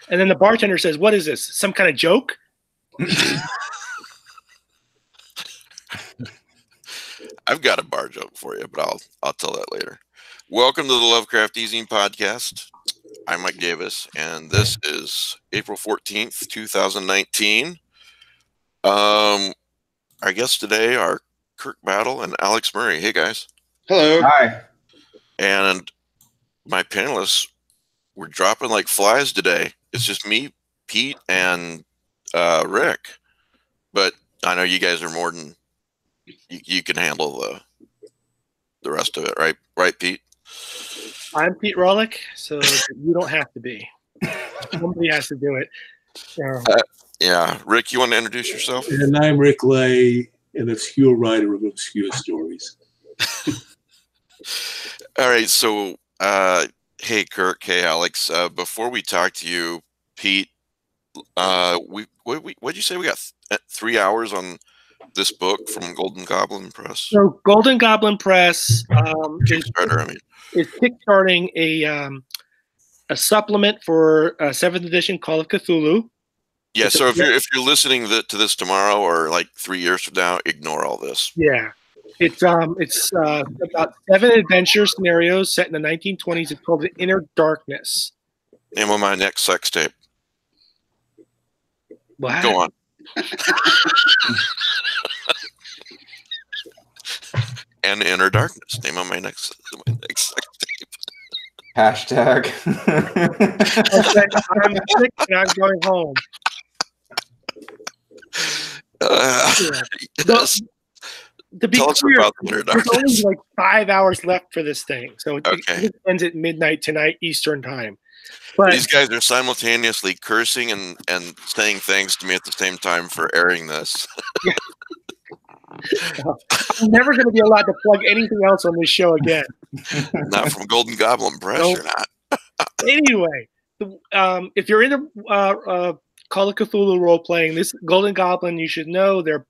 And then the bartender says, "What is this? Some kind of joke?" I've got a bar joke for you, but I'll tell that later. Welcome to the Lovecraft eZine podcast. I'm Mike Davis, and this is April 14th, 2019. Our guests today are Kirk Battle and Alex Murray. Hey, guys. Hello. Hi. And my panelists were dropping like flies today. It's just me, Pete, and Rick. But I know you guys are more than you can handle the rest of it, right? Right, Pete? I'm Pete Rollick, so you don't have to be. Somebody has to do it. Yeah. Rick, you want to introduce yourself? And I'm Rick Lay, an obscure writer of obscure stories. All right. So, hey, Kirk. Hey, Alex. Before we talk to you, Pete, what'd you say? We got 3 hours on this book from Golden Goblin Press. So Golden Goblin Press is kickstarting a supplement for 7th edition Call of Cthulhu. Yeah, so if you're listening to this tomorrow or like 3 years from now, ignore all this. Yeah, it's about 7 adventure scenarios set in the 1920s. It's called The Inner Darkness. Name of my next sex tape. What? Go on. And Inner Darkness. Name of my next sex tape. Hashtag. I'm sick and I'm going home. Yes. To be Tell us clear, about the Inner there's only Darkness. like 5 hours left for this thing, so Okay. it ends at midnight tonight Eastern time. But These guys are simultaneously cursing and saying thanks to me at the same time for airing this. I'm never going to be allowed to plug anything else on this show again. Not from Golden Goblin Press, Nope. or not. Anyway, if you're into Call of Cthulhu role playing, this Golden Goblin, you should know they're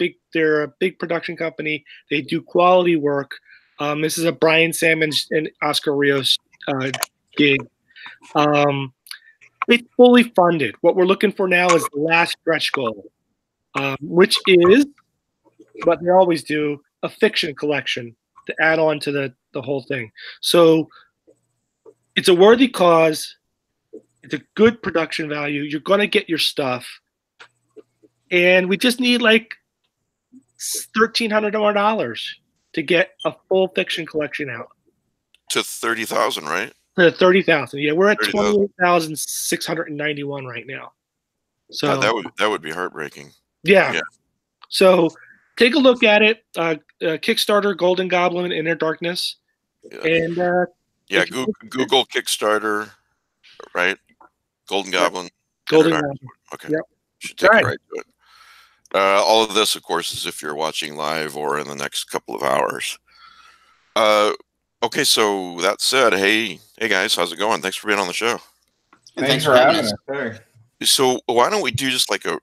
a big production company. They do quality work. This is a Brian Sammons and Oscar Rios gig. It's fully funded. What we're looking for now is the last stretch goal, which is what they always do, a fiction collection to add on to the whole thing. So it's a worthy cause. It's a good production value. You're going to get your stuff. And we just need like $1,300 more to get a full fiction collection out. To 30,000, right? 30,000. Yeah, we're at 30,000. 28,691 right now. So that would be heartbreaking. yeah. So take a look at it. Kickstarter, Golden Goblin, Inner Darkness. Yeah. And Google Kickstarter, right? Golden Goblin. Golden Inner Goblin. Darkness. Okay. Yep. Should take All it right. right to it. All of this, of course, is if you're watching live or in the next couple of hours. Okay, so that said, hey guys, how's it going? Thanks for being on the show. Thanks for having us. Hey. So why don't we do just like a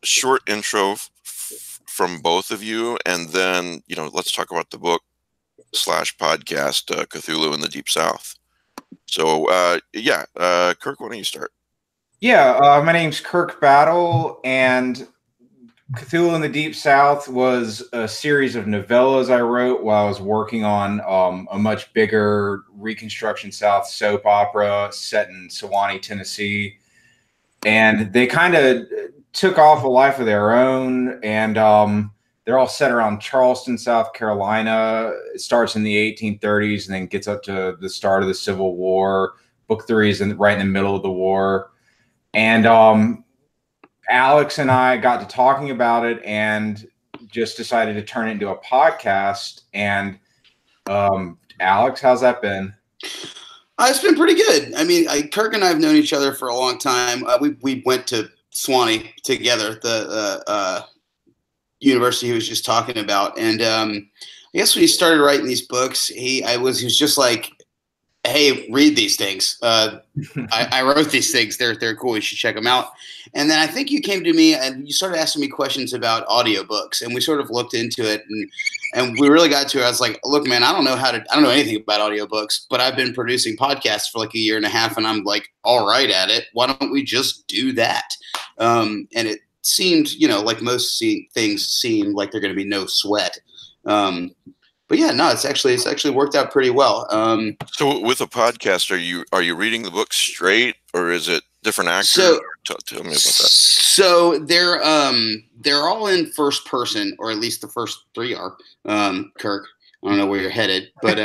short intro from both of you, and then let's talk about the book / podcast Cthulhu in the Deep South. So Kirk, why don't you start? Yeah, my name's Kirk Battle, and Cthulhu in the Deep South was a series of novellas I wrote while I was working on a much bigger Reconstruction South soap opera set in Sewanee, Tennessee. And they kind of took off a life of their own, and they're all set around Charleston, South Carolina. It starts in the 1830s and then gets up to the start of the Civil War. Book 3 is right in the middle of the war. And Alex and I got to talking about it and just decided to turn it into a podcast. And Alex, how's that been? It's been pretty good. I mean, Kirk and I have known each other for a long time. We went to Sewanee together, the university he was just talking about. And I guess when he started writing these books, he was just like, hey, read these things. I wrote these things. They're cool. You should check them out. And then I think you came to me and you started asking me questions about audiobooks, and we sort of looked into it, and we really got to it. I was like, look, man, I don't know anything about audiobooks, but I've been producing podcasts for like a year and a half, and I'm like, all right at it. Why don't we just do that? And it seemed, like most things seem like they're going to be no sweat. But yeah, no, it's actually worked out pretty well. So with a podcast, are you reading the book straight, or is it different actors? So, tell me about that. So they're all in first person, or at least the first three are. Kirk, I don't know where you're headed, but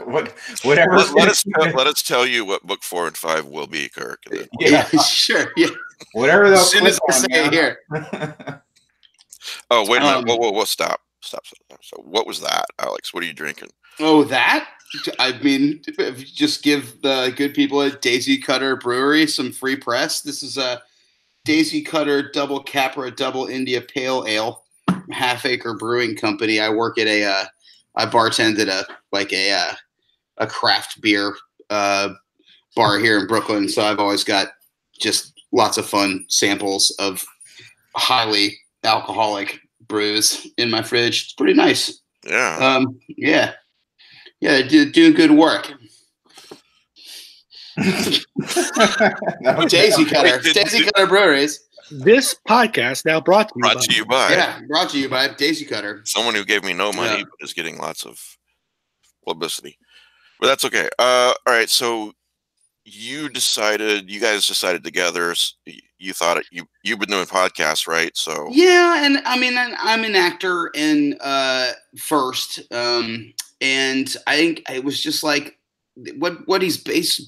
whatever. Let us tell you what book 4 and 5 will be, Kirk. And then yeah, sure, yeah. Whatever they'll As soon as I say it here. Oh, wait a minute. Whoa, stop. So what was that, Alex? What are you drinking? Oh, that? I mean, if you just give the good people at Daisy Cutter Brewery some free press. This is a Daisy Cutter Double Capra Double India Pale Ale, Half Acre Brewing Company. I work at I bartend at a craft beer bar here in Brooklyn, so I've always got just lots of fun samples of highly alcoholic brews in my fridge. It's pretty nice. Yeah. Yeah, doing good work. Daisy Cutter Breweries. This podcast now brought to you brought to you by Daisy Cutter. Someone who gave me no money but is getting lots of publicity. But that's okay. All right, so you guys decided together. You thought you've been doing podcasts, right? So yeah, and I mean, I'm an actor in first, and I think it was just like what he's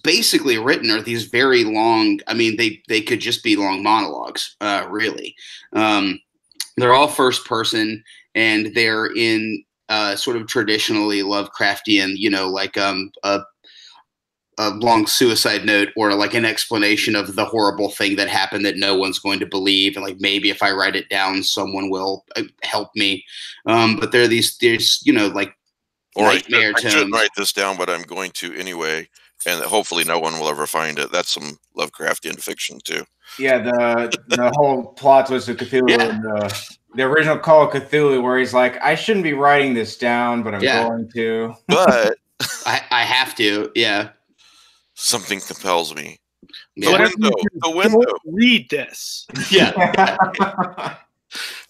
basically written are these very long. I mean, they could just be long monologues, really. They're all first person, and they're in sort of traditionally Lovecraftian, like a long suicide note or like an explanation of the horrible thing that happened that no one's going to believe. And like, maybe if I write it down, someone will help me. But there's, like nightmare tones. I shouldn't write this down, but I'm going to anyway. And hopefully no one will ever find it. That's some Lovecraftian fiction too. Yeah. The whole plot was the Cthulhu and the original Call of Cthulhu, where he's like, I shouldn't be writing this down, but I'm going to. But I have to. Yeah. Something compels me. Yeah. The window. Don't read this. Yeah.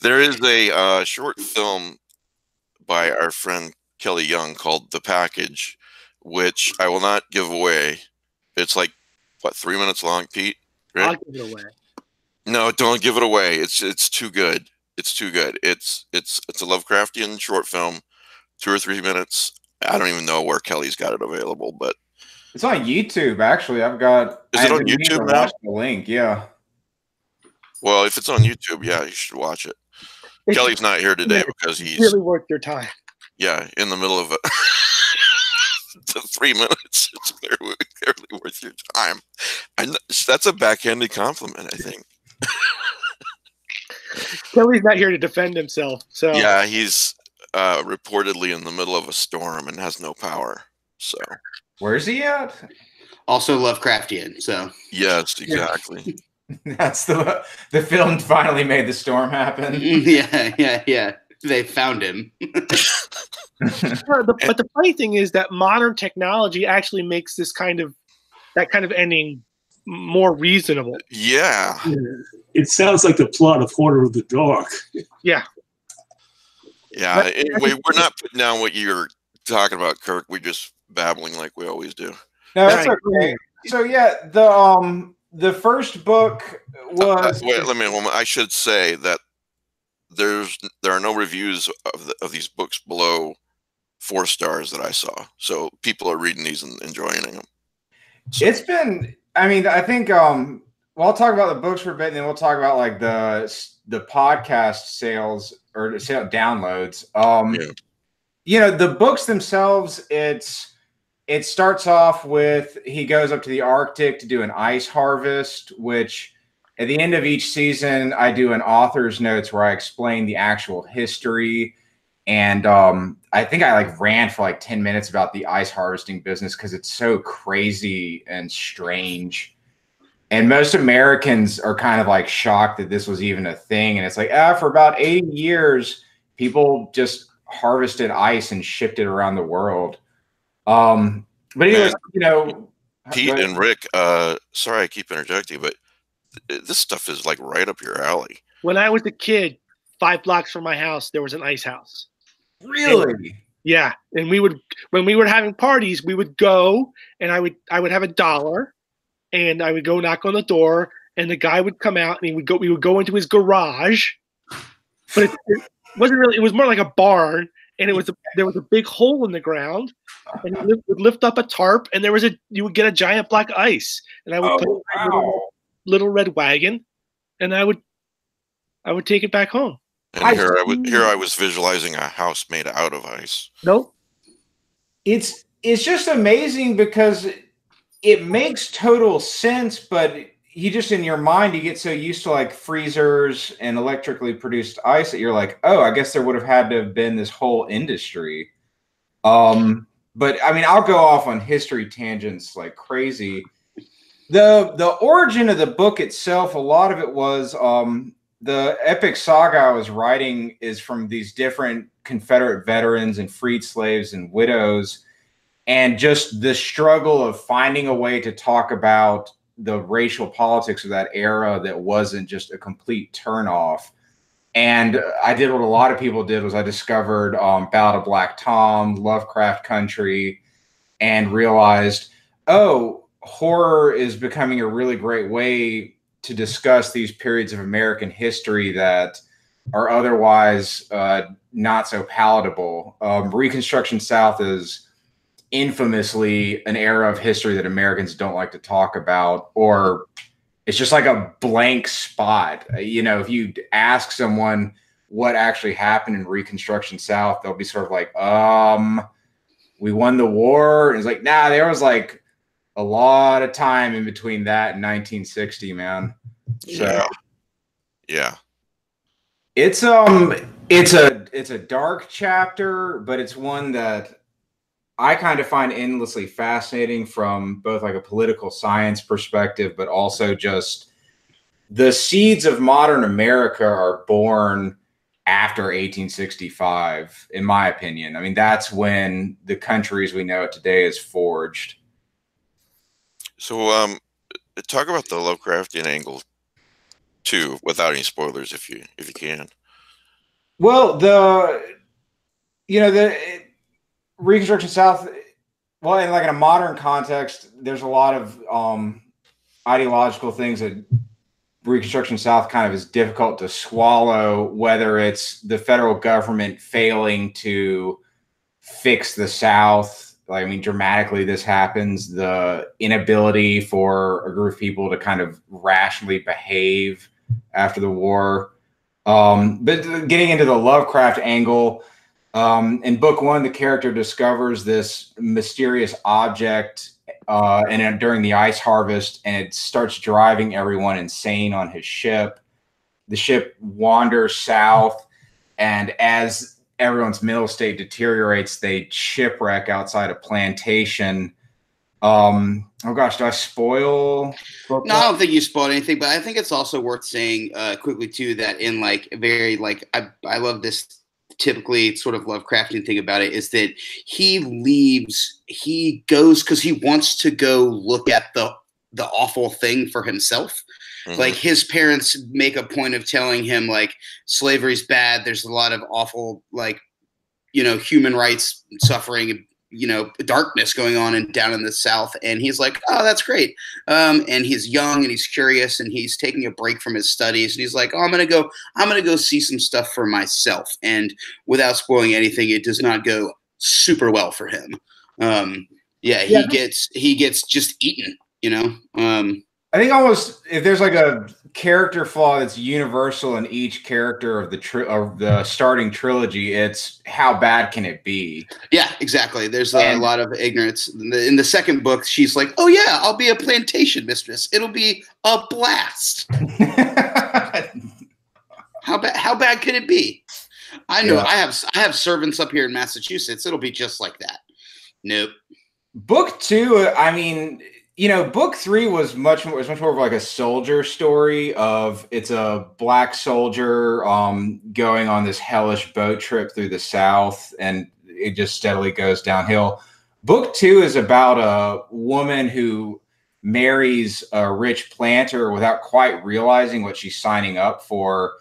There is a short film by our friend Kelly Young called The Package, which I will not give away. It's like, 3 minutes long, Pete? Right? I'll give it away. No, don't give it away. It's too good. It's too good. It's a Lovecraftian short film, 2 or 3 minutes. I don't even know where Kelly's got it available, but it's on YouTube, actually. Is it on YouTube now? The link, yeah. Well, if it's on YouTube, yeah, you should watch it. Kelly's not here today because he's really worth your time. Yeah, in the middle of it. The 3 minutes. It's barely worth your time. That's a backhanded compliment, I think. Kelly's not here to defend himself. So yeah, he's reportedly in the middle of a storm and has no power. So where's he at? Also Lovecraftian. So yes, exactly. That's the film finally made the storm happen. Yeah. They found him. But the funny thing is that modern technology actually makes that kind of ending more reasonable. Yeah. It sounds like the plot of Horror of the Dark. Yeah. Yeah. Anyway, we're not putting down what you're talking about, Kirk. We're just babbling like we always do. No, that's okay. So yeah, the first book was. I should say that there are no reviews of these books below 4 stars that I saw. So people are reading these and enjoying them. So. It's been. I mean, I think. Well, I'll talk about the books for a bit, and then we'll talk about like the podcast sales or downloads. The books themselves, it starts off with he goes up to the Arctic to do an ice harvest, which at the end of each season, I do an author's notes where I explain the actual history. And I think I like ran for like 10 minutes about the ice harvesting business because it's so crazy and strange. And most Americans are kind of like shocked that this was even a thing. And it's like, for about 80 years, people just harvested ice and shipped it around the world. But anyways, Pete and Rick, sorry I keep interjecting, but this stuff is like right up your alley. When I was a kid, 5 blocks from my house, there was an ice house. Really? Yeah. And when we were having parties, we would go and I would have $1 and I would go knock on the door and the guy would come out and we would go into his garage, but it wasn't really, it was more like a barn, and there was a big hole in the ground, and he would lift up a tarp and you would get a giant black ice, and I would put it in a little red wagon, and I would take it back home. And here I was visualizing a house made out of ice. Nope. It's just amazing because it makes total sense, but you just, in your mind, you get so used to like freezers and electrically produced ice that you're like, oh, I guess there would have had to have been this whole industry. But I mean, I'll go off on history tangents like crazy. The origin of the book itself, a lot of it was the epic saga I was writing is from these different Confederate veterans and freed slaves and widows, and just the struggle of finding a way to talk about the racial politics of that era that wasn't just a complete turnoff. And I did what a lot of people did, was I discovered Ballad of Black Tom, Lovecraft Country, and realized, oh, horror is becoming a really great way to discuss these periods of American history that are otherwise not so palatable. Reconstruction South is infamously an era of history that Americans don't like to talk about, or it's just like a blank spot. If you ask someone what actually happened in Reconstruction South, they'll be sort of like, we won the war. And it's like, nah, there was like a lot of time in between that and 1960, man. So yeah. It's a dark chapter, but it's one that I kind of find endlessly fascinating from both like a political science perspective, but also just the seeds of modern America are born after 1865, in my opinion. I mean, that's when the country as we know it today is forged. So, talk about the Lovecraftian angle too, without any spoilers, if you can. Well, the Reconstruction South, well, in like in a modern context, there's a lot of ideological things that Reconstruction South kind of is difficult to swallow, whether it's the federal government failing to fix the South. Like, I mean, dramatically this happens, the inability for a group of people to kind of rationally behave after the war. But getting into the Lovecraft angle, in book 1, the character discovers this mysterious object during the ice harvest, and it starts driving everyone insane on his ship. The ship wanders south, and as everyone's mental state deteriorates, they shipwreck outside a plantation. Oh gosh, do I spoil? No, I don't think you spoiled anything, but I think it's also worth saying quickly too that in like very like I love this typically sort of Lovecraftian thing about it is that he goes because he wants to go look at the awful thing for himself. Mm-hmm. Like his parents make a point of telling him like slavery's bad. There's a lot of awful like, human rights suffering, darkness going on down in the South. And he's like, oh, that's great. And he's young and he's curious and he's taking a break from his studies. And he's like, oh, I'm going to go see some stuff for myself. And without spoiling anything, it does not go super well for him. He gets just eaten, I think almost if there's like a character flaw that's universal in each character of the starting trilogy, it's how bad can it be? Yeah, exactly. There's a lot of ignorance. In the second book, she's like, "Oh yeah, I'll be a plantation mistress. It'll be a blast." How bad could it be? I know. Yeah. I have servants up here in Massachusetts. It'll be just like that. Nope. Book 2, I mean, book 3 was much more of like a soldier story of it's a black soldier going on this hellish boat trip through the South, and it just steadily goes downhill. Book 2 is about a woman who marries a rich planter without quite realizing what she's signing up for.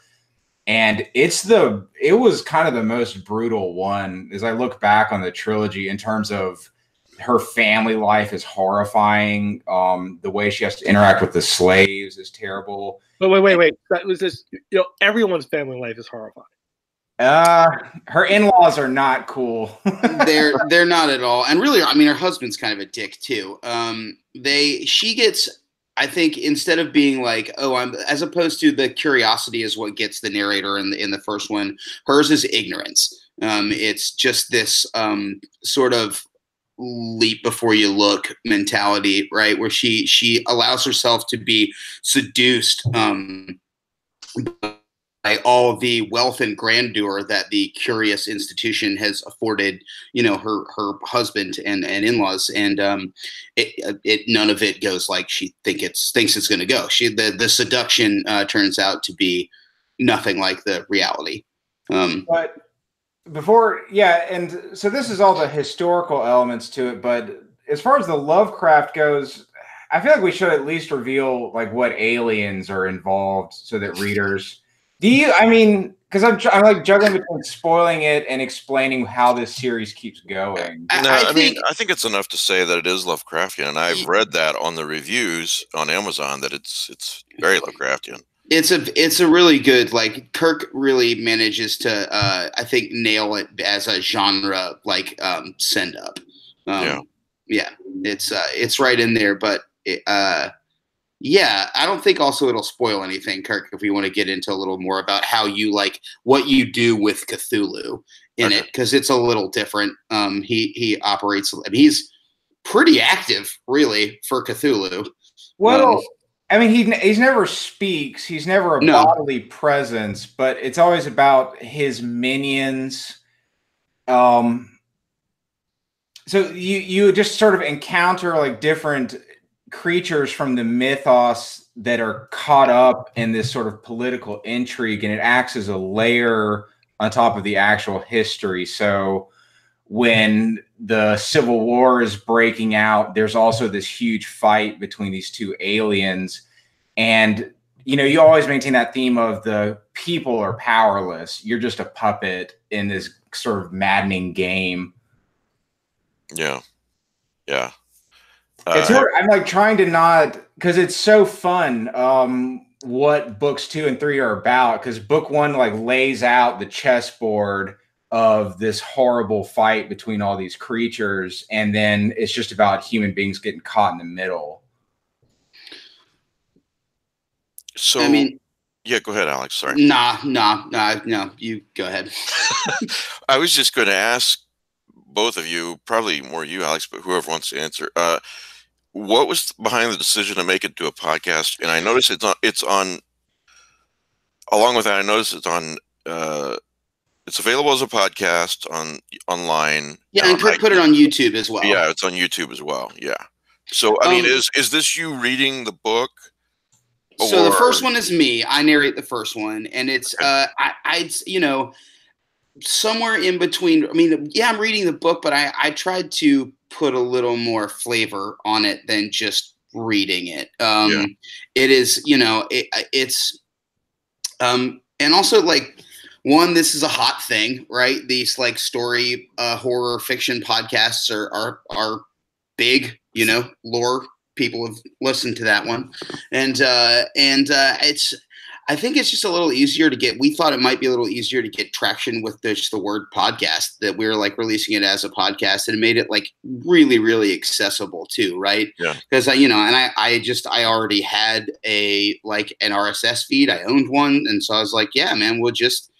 And it was kind of the most brutal one as I look back on the trilogy in terms of her family life is horrifying. The way she has to interact with the slaves is terrible. But wait. That was this. Everyone's family life is horrifying. Her in-laws are not cool. They're not at all. And really, I mean, her husband's kind of a dick too. She gets, I think, instead of being like, as opposed to the curiosity is what gets the narrator in the first one, hers is ignorance. It's just this sort of leap before you look mentality, right? Where she allows herself to be seduced by all the wealth and grandeur that the curious institution has afforded, her husband and in-laws, and none of it goes like she thinks it's going to go. The seduction turns out to be nothing like the reality. But before, and so this is all the historical elements to it, but as far as the Lovecraft goes, I feel like we should at least reveal like what aliens are involved so that readers. Because I'm like juggling between spoiling it and explaining how this series keeps going. I think it's enough to say that it is Lovecraftian, and I've read that on the reviews on Amazon that it's very Lovecraftian. It's a really good, like, Kirk really manages to I think nail it as a genre send up. It's right in there, but I don't think also it'll spoil anything, Kirk, if we want to get into a little more about how you what you do with Cthulhu in it, because it's a little different. He operates, he's pretty active really for Cthulhu. Well, he never speaks. He's never a bodily presence, but it's always about his minions. So you just sort of encounter like different creatures from the mythos that are caught up in this sort of political intrigue, and it acts as a layer on top of the actual history. So when the Civil War is breaking out, there's also this huge fight between these two aliens. And, you always maintain that theme of the people are powerless. You're just a puppet in this sort of maddening game. Yeah. It's hard. I'm like trying to not, because it's so fun what books 2 and 3 are about, because book 1 like lays out the chessboard of this horrible fight between all these creatures, and then it's just about human beings getting caught in the middle. So go ahead, Alex. Sorry. No, you go ahead. I was just going to ask both of you, probably more you, Alex, but whoever wants to answer. What was behind the decision to make it to a podcast? And I noticed it's on. Along with that, I noticed it's on. It's available as a podcast online. Yeah, and Kirk put it on YouTube as well. Yeah, it's on YouTube as well. Yeah. So is this you reading the book? So the first one is me. I narrate the first one, and it's somewhere in between. I'm reading the book, but I tried to put a little more flavor on it than just reading it. It is, it's and also this is a hot thing, right? These story horror fiction podcasts are big, lore. People have listened to that one, and I think it's just a little easier to get. We thought it might be a little easier to get traction with just the word podcast, that we were releasing it as a podcast, and it made it really, really accessible too, right? Yeah. Because I already had an RSS feed. I owned one, and so I was like, yeah, man, we'll just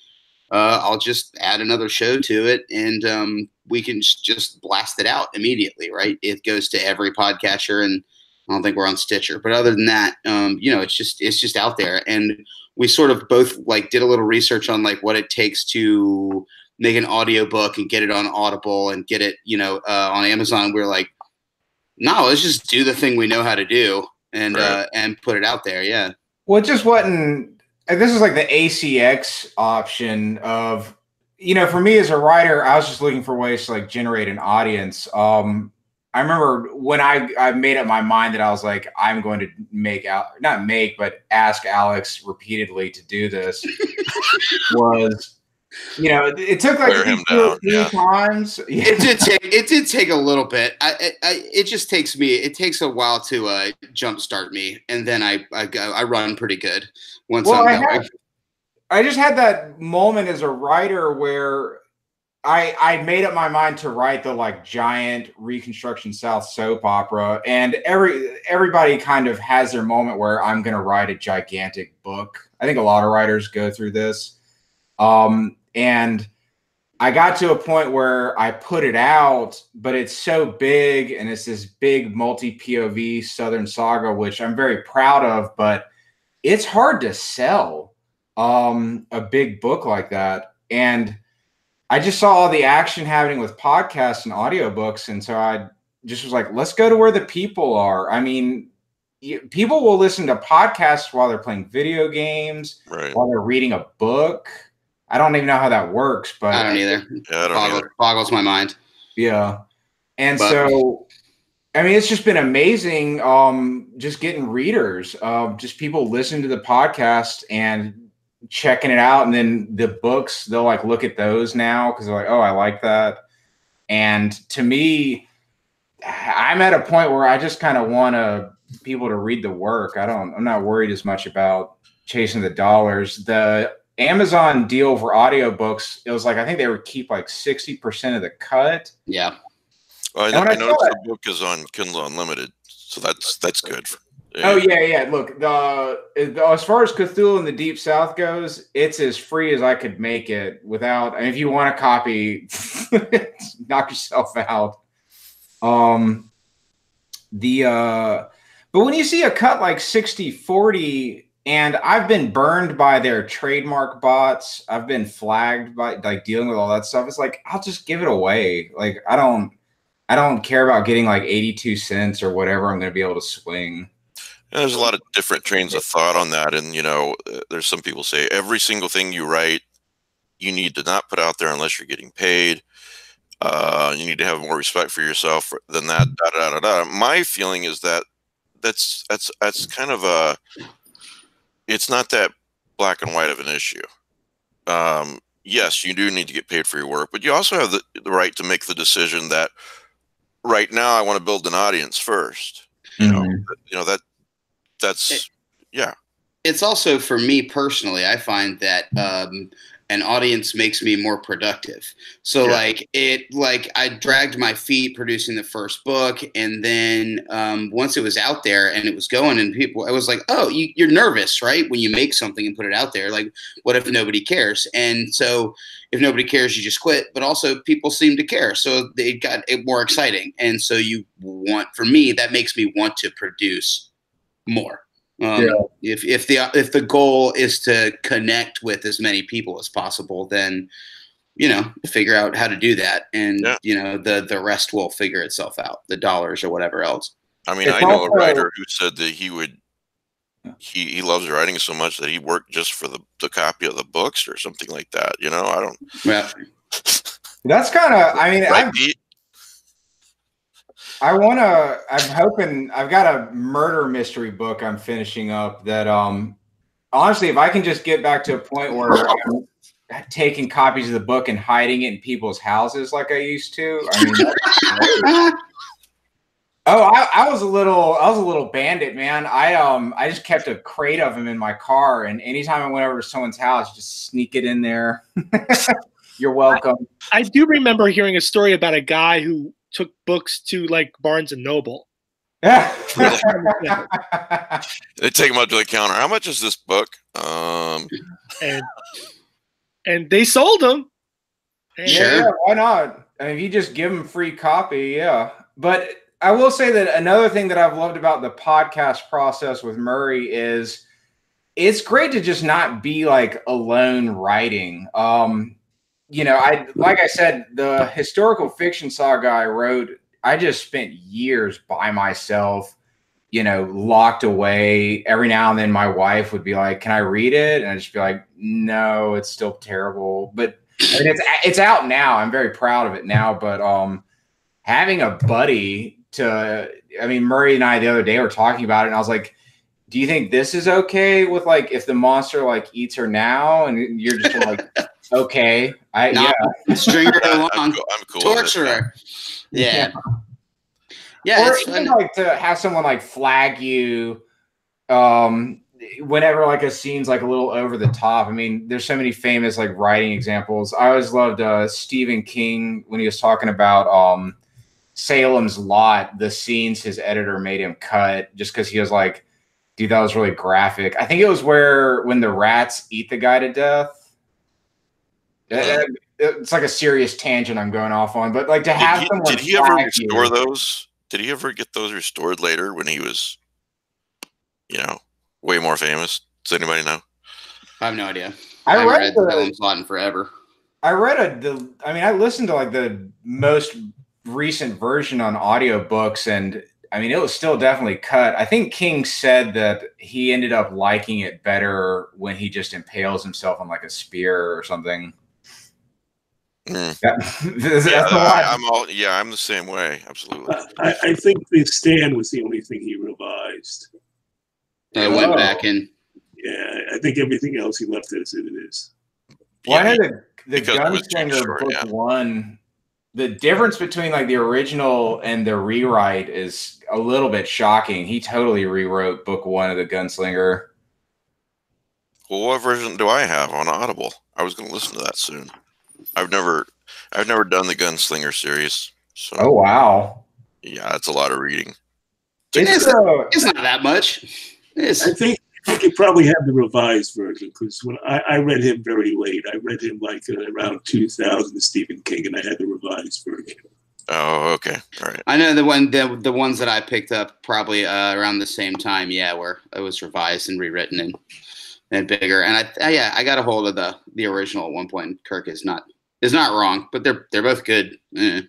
I'll just add another show to it, and we can just blast it out immediately, right? It goes to every podcatcher, and I don't think we're on Stitcher, but other than that, it's just out there. And we sort of both like did a little research on like what it takes to make an audiobook and get it on Audible and get it, on Amazon. We were like, no, let's just do the thing we know how to do and put it out there. Yeah. Well, it just wasn't. This is like the ACX option of, for me as a writer, I was just looking for ways to like generate an audience. I remember when I made up my mind that I was like, I'm going to ask Alex repeatedly to do this was, it took like three times. Yeah. It did take a little bit. It takes a while to jumpstart me. And then I run pretty good once I'm going. I just had that moment as a writer where I made up my mind to write the like giant Reconstruction South soap opera, and everybody kind of has their moment where I'm going to write a gigantic book. I think a lot of writers go through this. And I got to a point where I put it out, but it's so big and it's this big multi-POV Southern saga, which I'm very proud of, but it's hard to sell a big book like that. And I just saw all the action happening with podcasts and audiobooks. And so I just was like, let's go to where the people are. I mean, people will listen to podcasts while they're playing video games, while they're reading a book. I don't even know how that works, but I don't either. Yeah, boggles my mind. Yeah. And so, I mean, it's just been amazing. Just getting readers, just people listening to the podcast and checking it out. And then the books, they'll like look at those now because they're like, oh, I like that. And to me, I'm at a point where I just kind of want people to read the work. I'm not worried as much about chasing the dollars. The Amazon deal for audiobooks, it was like, I think they would keep like 60% of the cut. Yeah. Well, I noticed the book is on Kindle Unlimited, so that's good. Oh yeah. Look, as far as Cthulhu in the Deep South goes, it's as free as I could make it without. And if you want a copy, knock yourself out. But when you see a cut like 60/40, and I've been burned by their trademark bots, I've been flagged by like dealing with all that stuff. It's like, I'll just give it away. Like I don't care about getting like 82 cents or whatever I'm going to be able to swing. And there's a lot of different trains of thought on that. And, there's some people say every single thing you write, you need to not put out there unless you're getting paid. You need to have more respect for yourself than that. My feeling is that that's kind of it's not that black and white of an issue. Yes, you do need to get paid for your work, but you also have the right to make the decision that right now I want to build an audience first. It's also, for me personally, I find that an audience makes me more productive. So I dragged my feet producing the first book, and then once it was out there and it was going, and I was like, oh, you're nervous, right? When you make something and put it out there, like, what if nobody cares? And so if nobody cares, you just quit. But also people seem to care, so they got it more exciting. And so for me, that makes me want to produce more. If the goal is to connect with as many people as possible, then figure out how to do that, and the rest will figure itself out, the dollars or whatever else. I mean, I know a writer who said that he loves writing so much that he worked just for the copy of the books or something like that. I don't. Yeah. That's kind of. I mean, right, I'm hoping I've got a murder mystery book I'm finishing up that, honestly, if I can just get back to a point where I'm taking copies of the book and hiding it in people's houses like I used to. I mean, I was a little bandit, man. I just kept a crate of them in my car, and anytime I went over to someone's house, just sneak it in there. You're welcome. I do remember hearing a story about a guy who took books to like Barnes and Noble. Yeah. They take them up to the counter. How much is this book? And they sold them. Yeah, why not? I mean, if you just give them free copy, yeah. But I will say that another thing that I've loved about the podcast process with Murray is it's great to just not be like alone writing. You know, like I said, the historical fiction saga I wrote, I just spent years by myself, you know, locked away. Every now and then my wife would be like, "Can I read it?" And I'd just be like, "No, it's still terrible." But I mean, it's out now. I'm very proud of it now. But having a buddy I mean, Murray and I the other day were talking about it, and I was like, "Do you think this is okay with like if the monster like eats her now?" And you're just like, "Okay, string her along, I'm cool torture her." Yeah. Yeah, or it's even fun. like to have someone like flag you whenever like a scene's like a little over the top. I mean, there's so many famous like writing examples. I always loved Stephen King when he was talking about Salem's Lot, the scenes his editor made him cut just because he was like, dude, that was really graphic. I think it was when the rats eat the guy to death. It's like a serious tangent I'm going off on, but like to have someone. Did he ever restore those? Did he ever get those restored later when he was, you know, way more famous? Does anybody know? I have no idea. I read Salem's Lot in forever. I listened to like the most recent version on audiobooks, and I mean, it was still definitely cut. I think King said that he ended up liking it better when he just impales himself on like a spear or something. Mm. I'm the same way. Absolutely. I think The Stand was the only thing he revised. They went back in. Yeah, I think everything else he left as it is. Well, I know the Gunslinger book one. The difference between like the original and the rewrite is a little bit shocking. He totally rewrote book one of the Gunslinger. Well, what version do I have on Audible? I was going to listen to that soon. I've never done the Gunslinger series. So. Oh wow! Yeah, it's a lot of reading. It's not that much. I think you probably have the revised version because when I read him very late, I read him like around 2000, Stephen King, and I had the revised version. Oh, okay, all right. I know the ones that I picked up probably around the same time. Yeah, where it was revised and rewritten and bigger. And I got a hold of the original at one point. Kirk is not wrong, but they're both good. Yeah.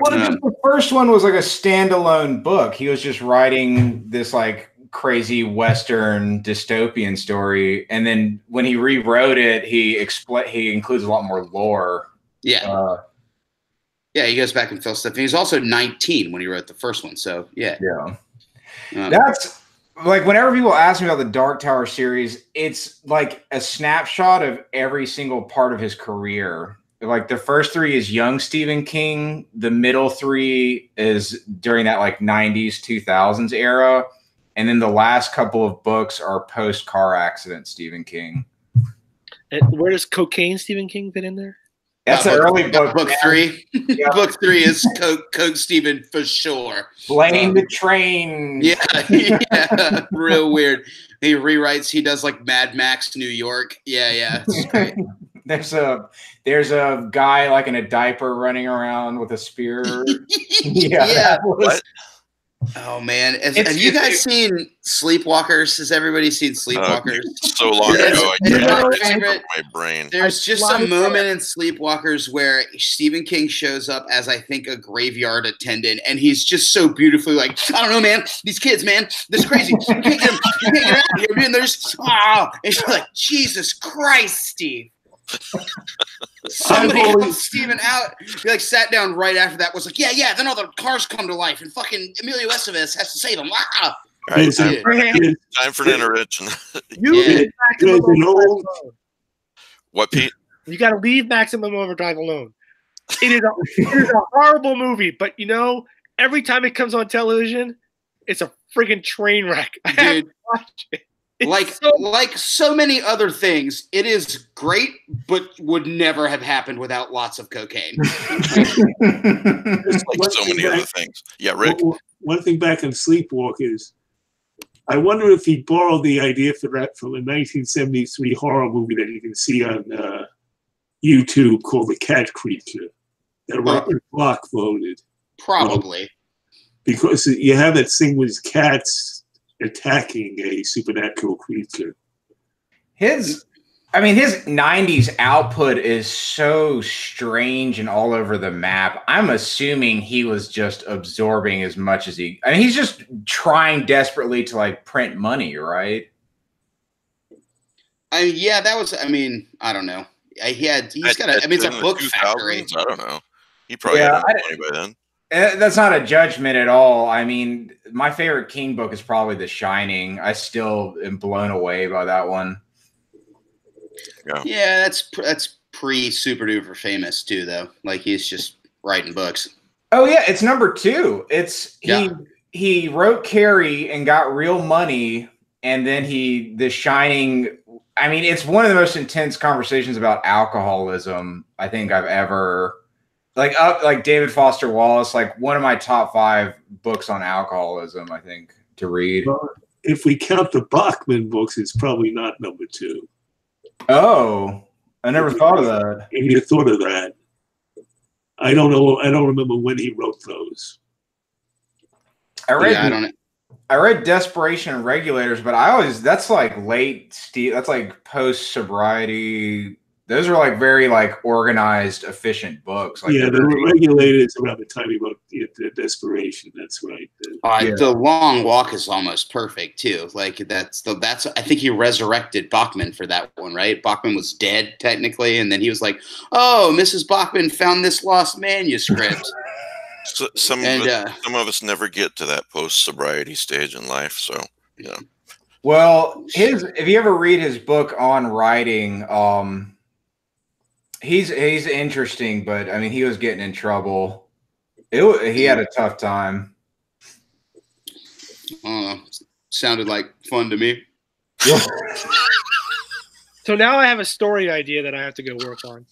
Well, the first one was like a standalone book. He was just writing this like crazy Western dystopian story, and then when he rewrote it, he includes a lot more lore. Yeah, he goes back and fills stuff. And he was also 19 when he wrote the first one, so yeah. That's like whenever people ask me about the Dark Tower series, it's like a snapshot of every single part of his career. Like the first three is young Stephen King. The middle three is during that like 90s, 2000s era. And then the last couple of books are post-car accident Stephen King. And where does Cocaine Stephen King fit in there? That's an early book. Book 3. Yeah. Book 3 is Coke Stephen for sure. Blame the train. Yeah. Real weird. He rewrites. He does like Mad Max New York. Yeah. It's great. There's a guy like in a diaper running around with a spear. Yeah. Oh man, have you guys seen Sleepwalkers? Has everybody seen Sleepwalkers? So long ago, I can't my brain. There's just a moment in Sleepwalkers where Stephen King shows up as I think a graveyard attendant, and he's just so beautifully like, I don't know, man, these kids, man, this is crazy. You can't get them, you can't get out of here, man. There's and she's like, Jesus Christ, Steve. Somebody helped Steven out. He like sat down right after that. Was like, yeah. Then all the cars come to life, and fucking Emilio Estevez has to save them. Wow. All right, time for an intervention. What, Pete? You got to leave Maximum Overdrive alone. It is a horrible movie, but you know, every time it comes on television, it's a friggin' train wreck. I have to watch it. Like so many other things, it is great, but would never have happened without lots of cocaine. Like so many other things. Yeah, Rick. One thing back in Sleepwalkers, I wonder if he borrowed the idea for that from a 1973 horror movie that you can see on YouTube called The Cat Creature that Robert Bloch voted. Probably. Because you have that thing with cats attacking a supernatural creature. His 90s output is so strange and all over the map. I'm assuming he was just absorbing as much as he's just trying desperately to like print money, right? Yeah, that was, I don't know. He's got it's a book factory. I don't know. He probably had enough money by then. That's not a judgment at all. I mean, my favorite King book is probably The Shining. I still am blown away by that one. Yeah, that's pre super duper famous too, though. Like he's just writing books. Oh yeah, it's number 2. He wrote Carrie and got real money, and then The Shining. I mean, it's one of the most intense conversations about alcoholism I think I've ever like David Foster Wallace, like one of my top 5 books on alcoholism, I think, to read. Well, if we count the Bachman books, it's probably not number 2. Oh, I never thought of that. If you thought of that, I don't know. I don't remember when he wrote those. I read Desperation and Regulators, but that's like late, that's like post sobriety. Those are like very like organized, efficient books. Like the Regulators around the time he wrote the Desperation. That's right. The Long Walk is almost perfect too. Like that's I think he resurrected Bachman for that one, right? Bachman was dead technically, and then he was like, "Oh, Mrs. Bachman found this lost manuscript." So some of us never get to that post sobriety stage in life. So yeah. Well, if you ever read his book on writing, he's interesting, but I mean, he was getting in trouble. He had a tough time. Sounded like fun to me. So now I have a story idea that I have to go work on.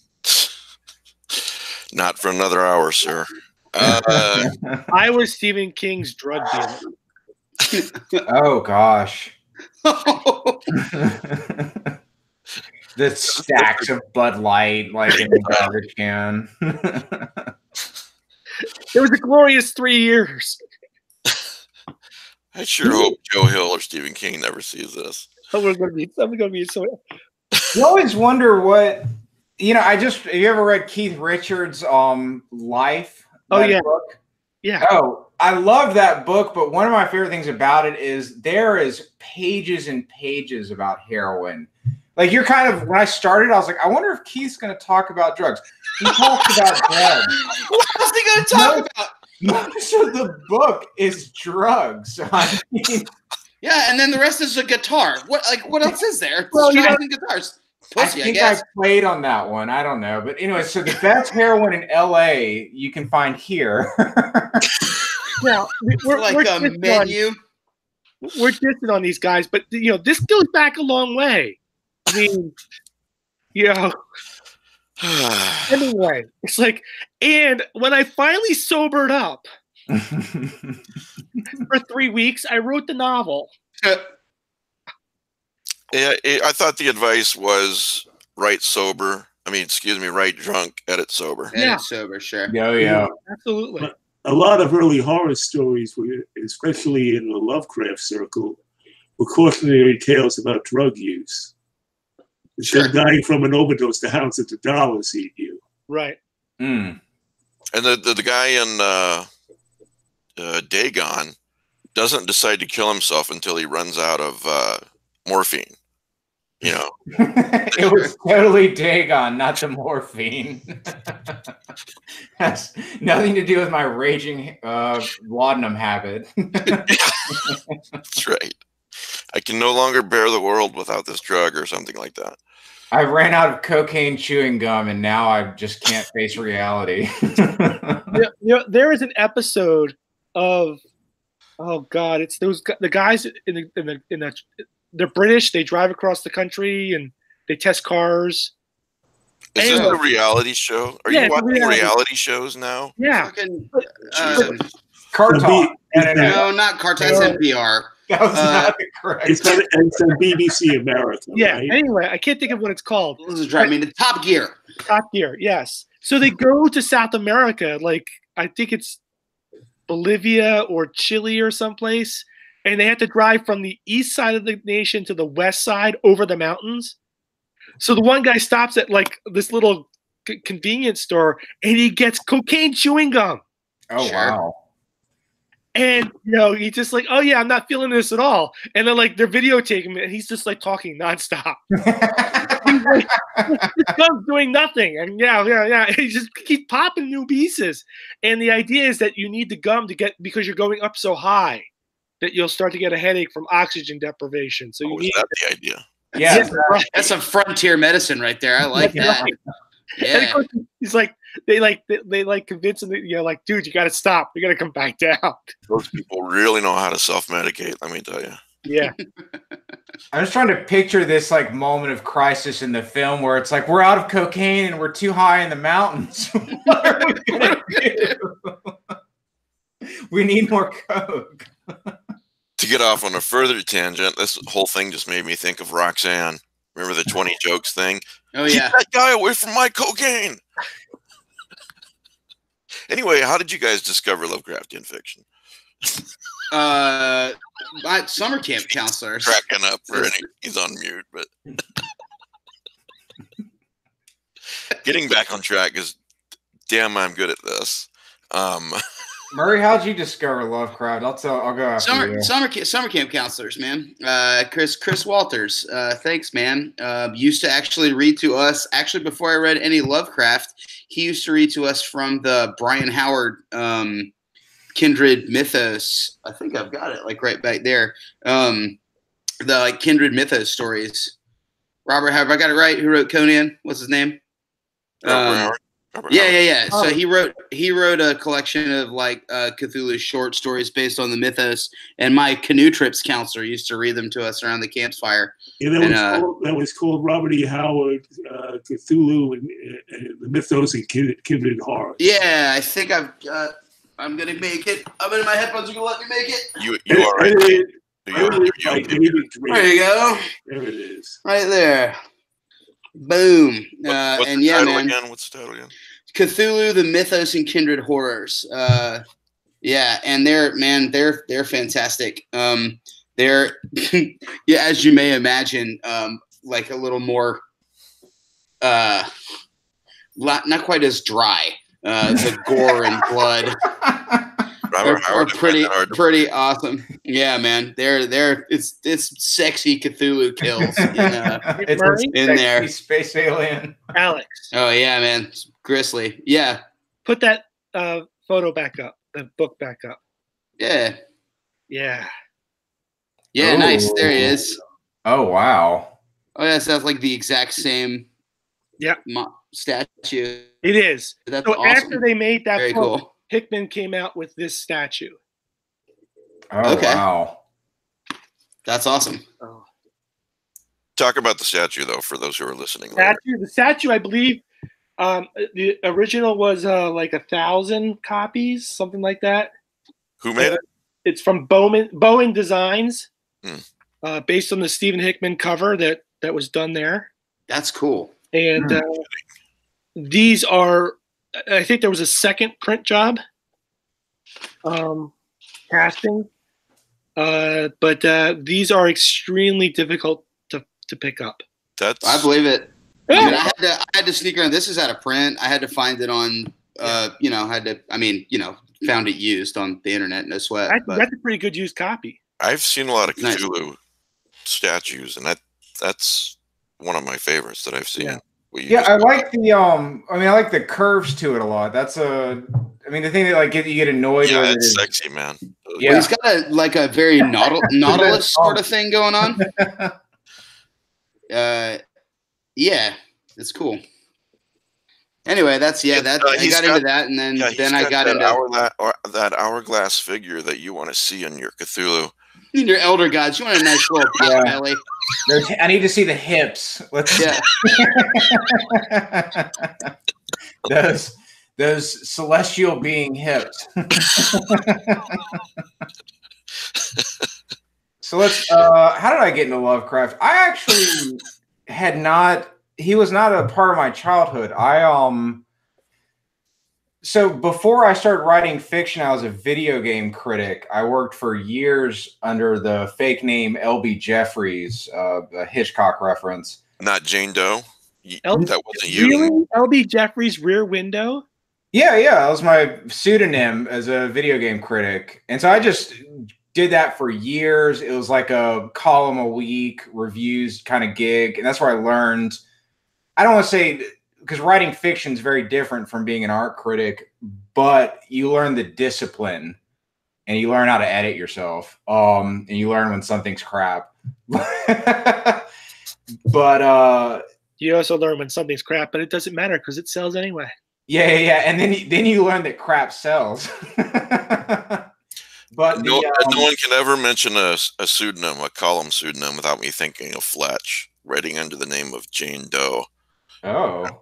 Not for another hour, sir. I was Stephen King's drug dealer. Oh gosh. The stacks of Bud Light, like in the garbage can. It was a glorious 3 years. I sure hope Joe Hill or Stephen King never sees this. Someone's gonna be so. You always wonder what have you ever read Keith Richards' Life? Oh yeah. Book? Yeah. Oh, I love that book, but one of my favorite things about it is there is pages and pages about heroin. Like when I started, I was like, I wonder if Keith's going to talk about drugs. He talks about drugs. What is he going to talk about? Most of the book is drugs. I mean, yeah, and then the rest is a guitar. What else is there? Well, guitars. Pussy, I think I played on that one. I don't know. But anyway, so the best heroin in LA you can find here. Yeah, we're a menu. We're dissing on these guys, but this goes back a long way. I mean, anyway, it's like, and when I finally sobered up for 3 weeks, I wrote the novel. Yeah, I thought the advice was write drunk, edit sober. Edit sober, sure. Yeah. Absolutely. But a lot of early horror stories, especially in the Lovecraft circle, were cautionary tales about drug use. Instead of dying from an overdose, the hounds at the dollars eat you. Right. And the guy in Dagon doesn't decide to kill himself until he runs out of morphine. It was totally Dagon, not the morphine. Has nothing to do with my raging laudanum habit. That's right. I can no longer bear the world without this drug or something like that. I ran out of cocaine chewing gum, and now I just can't face reality. There is an episode of, oh God, it's the guys in the they're British. They drive across the country and they test cars. Is this a reality show? Are you watching reality shows now? Yeah. Car Talk. No, not Car Talk. It's NPR. That was not correct. It's on BBC America. Yeah. Right? Anyway, I can't think of what it's called. This is driving me to Top Gear. Top Gear. Yes. So they go to South America, like I think it's Bolivia or Chile or someplace, and they had to drive from the east side of the nation to the west side over the mountains. So the one guy stops at like this little convenience store, and he gets cocaine chewing gum. Oh, Sure. wow. And he's just like, oh yeah, I'm not feeling this at all. And then like they're videotaping him, and he's just like talking nonstop. He's like, this gum's doing nothing. And yeah. He just keeps popping new pieces. And the idea is that you need the gum because you're going up so high that you'll start to get a headache from oxygen deprivation. So you is need that the idea? Yeah. That's some frontier medicine right there. I like that. Right. Yeah. And of course, he's like, they convince him that, like, dude, you got to stop. You got to come back down. Those people really know how to self-medicate, let me tell you. Yeah. I'm just trying to picture this like moment of crisis in the film where it's like, we're out of cocaine and we're too high in the mountains. What are we gonna do? We need more coke. To get off on a further tangent, this whole thing just made me think of Roxanne. Remember the 20 jokes thing? Oh, Keep yeah. that guy away from my cocaine. Anyway, how did you guys discover Lovecraftian fiction? My summer camp counselors. Cracking up for any, he's on mute, but getting back on track is damn, I'm good at this. Murray, how'd you discover Lovecraft? I'll go after you. Summer camp counselors, man. Chris Walters. Thanks, man. Used to actually read to us. Actually, before I read any Lovecraft, he used to read to us from the Brian Howard Kindred Mythos. I think I've got it like right back there. The like Kindred Mythos stories. Robert Howard, I got it right. Who wrote Conan? What's his name? Robert Howard. Yeah. Oh. So he wrote a collection of like Cthulhu short stories based on the mythos, and my canoe trips counselor used to read them to us around the campfire. Yeah, that was called Robert E. Howard, Cthulhu, and the Mythos and Kindred Horror. Yeah, I think I'm gonna make it. I'm in my headphones. You gonna let me make it? You are right. There you go. There it is. Right there. Boom. What's And the yeah, title man. again? What's the title again? Cthulhu, the Mythos and Kindred Horrors. Yeah, and they're fantastic. They're yeah, as you may imagine, like a little more not quite as dry. The gore and blood are pretty awesome. Yeah, man. It's sexy Cthulhu kills in there. Space alien. Alex. Oh yeah, man. It's grisly. Yeah. Put that photo back up. The book back up. Yeah. Yeah. Yeah, Ooh. nice. There he is. Oh, wow. Oh yeah, so that's like the exact same statue. It is. That's So awesome. after they made that Very book, cool. Hickman came out with this statue. Oh, Okay. wow. That's awesome. Oh. Talk about the statue, though, for those who are listening. Later. The statue, I believe, the original was like 1,000 copies, something like that. Who made it? It's from Bowen Designs, Hmm. based on the Stephen Hickman cover that was done there. That's cool. And these are, I think there was a second print job, casting, but these are extremely difficult to pick up. I believe it. Yeah. I mean, I had to sneak around. This is out of print. I had to find it on, found it used on the internet. No sweat. That's a pretty good used copy. I've seen a lot of Nice. Cthulhu statues, and that's one of my favorites that I've seen. Yeah. Yeah, I like I like the curves to it a lot. That's the thing that like you get annoyed Yeah, with. it's sexy, man. Yeah. Well, he's got a very Nautilus sort of thing going on. Yeah, it's cool. Anyway, I got into that, and then I got into that hourglass figure that you want to see in your Cthulhu. your elder gods. You want a nice little pot belly. I need to see the hips. Yeah. those celestial being hips. So let's. How did I get into Lovecraft? I actually had not. He was not a part of my childhood. So before I started writing fiction, I was a video game critic. I worked for years under the fake name L.B. Jeffries, a Hitchcock reference. Not Jane Doe. L- That wasn't you. Really? L.B. Jeffries' Rear Window? Yeah, that was my pseudonym as a video game critic. And so I just did that for years. It was like a column a week, reviews kind of gig. And that's where I learned, I don't want to say, because writing fiction is very different from being an art critic, but you learn the discipline and you learn how to edit yourself. And you learn when something's crap. But you also learn when something's crap, but it doesn't matter because it sells anyway. Yeah. And then you learn that crap sells. But no one can ever mention a pseudonym, a column pseudonym, without me thinking of Fletch writing under the name of Jane Doe. Oh.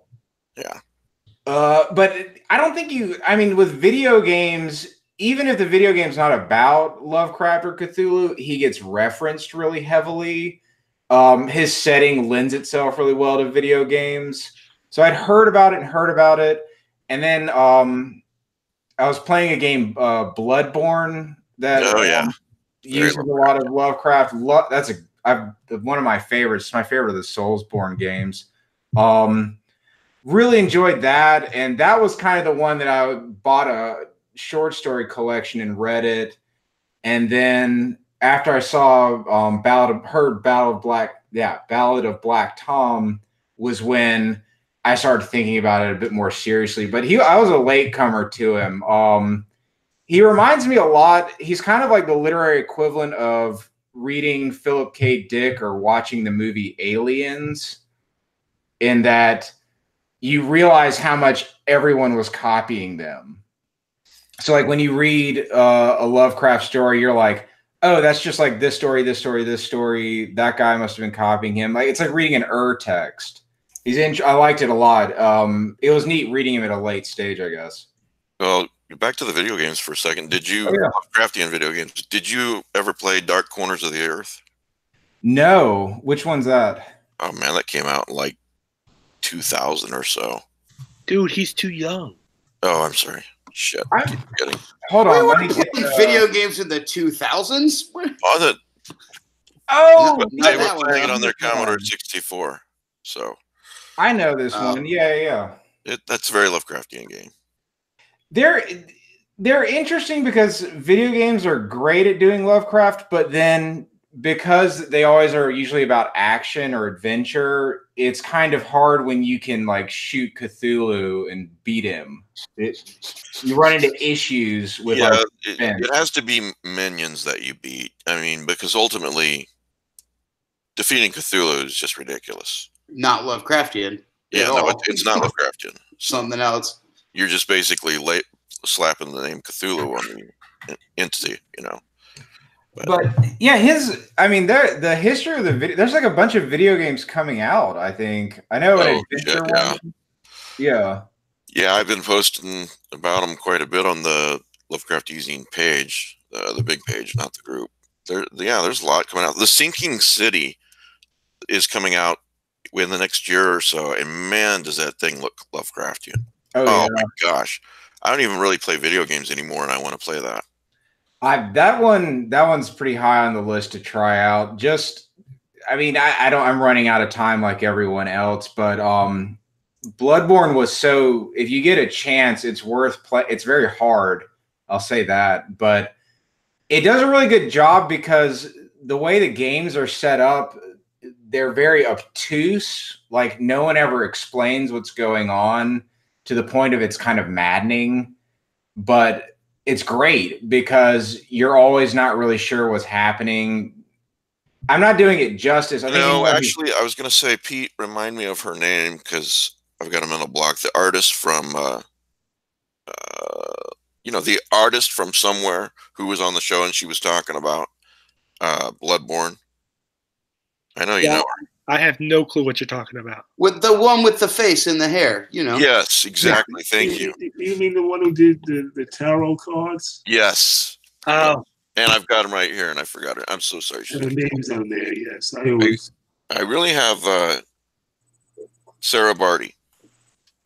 Yeah. But I don't think with video games, even if the video game's not about Lovecraft or Cthulhu, he gets referenced really heavily. His setting lends itself really well to video games. So I'd heard about it. And then I was playing a game, Bloodborne, that uses a lot of Lovecraft. That's one of my favorites. It's my favorite of the Soulsborne games. Really enjoyed that. And that was kind of the one that I bought a short story collection and read it. And then after I saw Ballad of Black Tom was when I started thinking about it a bit more seriously. But I was a latecomer to him. He reminds me a lot. He's kind of like the literary equivalent of reading Philip K. Dick or watching the movie Aliens, in that you realize how much everyone was copying them. So like when you read a Lovecraft story, you're like, oh, that's just like this story. That guy must have been copying him. Like it's like reading an text. I liked it a lot. It was neat reading him at a late stage, I guess. Well, back to the video games for a second. Lovecraftian video games? Did you ever play Dark Corners of the Earth? No. Which one's that? Oh man, that came out in like 2000 or so. Dude, he's too young. Oh, I'm sorry. Shit. Hold on. Let me get video games in the 2000s. They were playing it on their Commodore 64. So I know this one. Yeah. That's a very Lovecraftian game. They're interesting because video games are great at doing Lovecraft, but then because they always are usually about action or adventure, it's kind of hard when you can like shoot Cthulhu and beat him. You run into issues with it has to be minions that you beat. I mean, because ultimately defeating Cthulhu is just ridiculous. Not Lovecraftian. Yeah, no, it's not Lovecraftian. Something else. You're just basically slapping the name Cthulhu on the entity, you know. But yeah, the history of the video, there's like a bunch of video games coming out, I think. I know an adventure one. Yeah. Yeah, I've been posting about them quite a bit on the Lovecraft eZine page, the big page, not the group. There's a lot coming out. The Sinking City is coming out in the next year or so, and man, does that thing look Lovecraftian. Oh my gosh. I don't even really play video games anymore, and I want to play that. That one's pretty high on the list to try out. I'm running out of time like everyone else, but Bloodborne was if you get a chance, it's worth play. It's very hard, I'll say that, but it does a really good job because the way the games are set up, they're very obtuse. Like no one ever explains what's going on to the point of it's kind of maddening, but it's great because you're always not really sure what's happening. I'm not doing it justice. Actually, I was going to say, Pete, remind me of her name because I've got a mental block. The artist from, the artist from somewhere who was on the show and she was talking about Bloodborne. I know you know her. I have no clue what you're talking about. With the one with the face and the hair, you know. Yes, exactly. Thank you. You mean the one who did the tarot cards? Yes. Oh. And I've got them right here, and I forgot it. I'm so sorry. The name's on there. Yes, I really have Sarah Barty.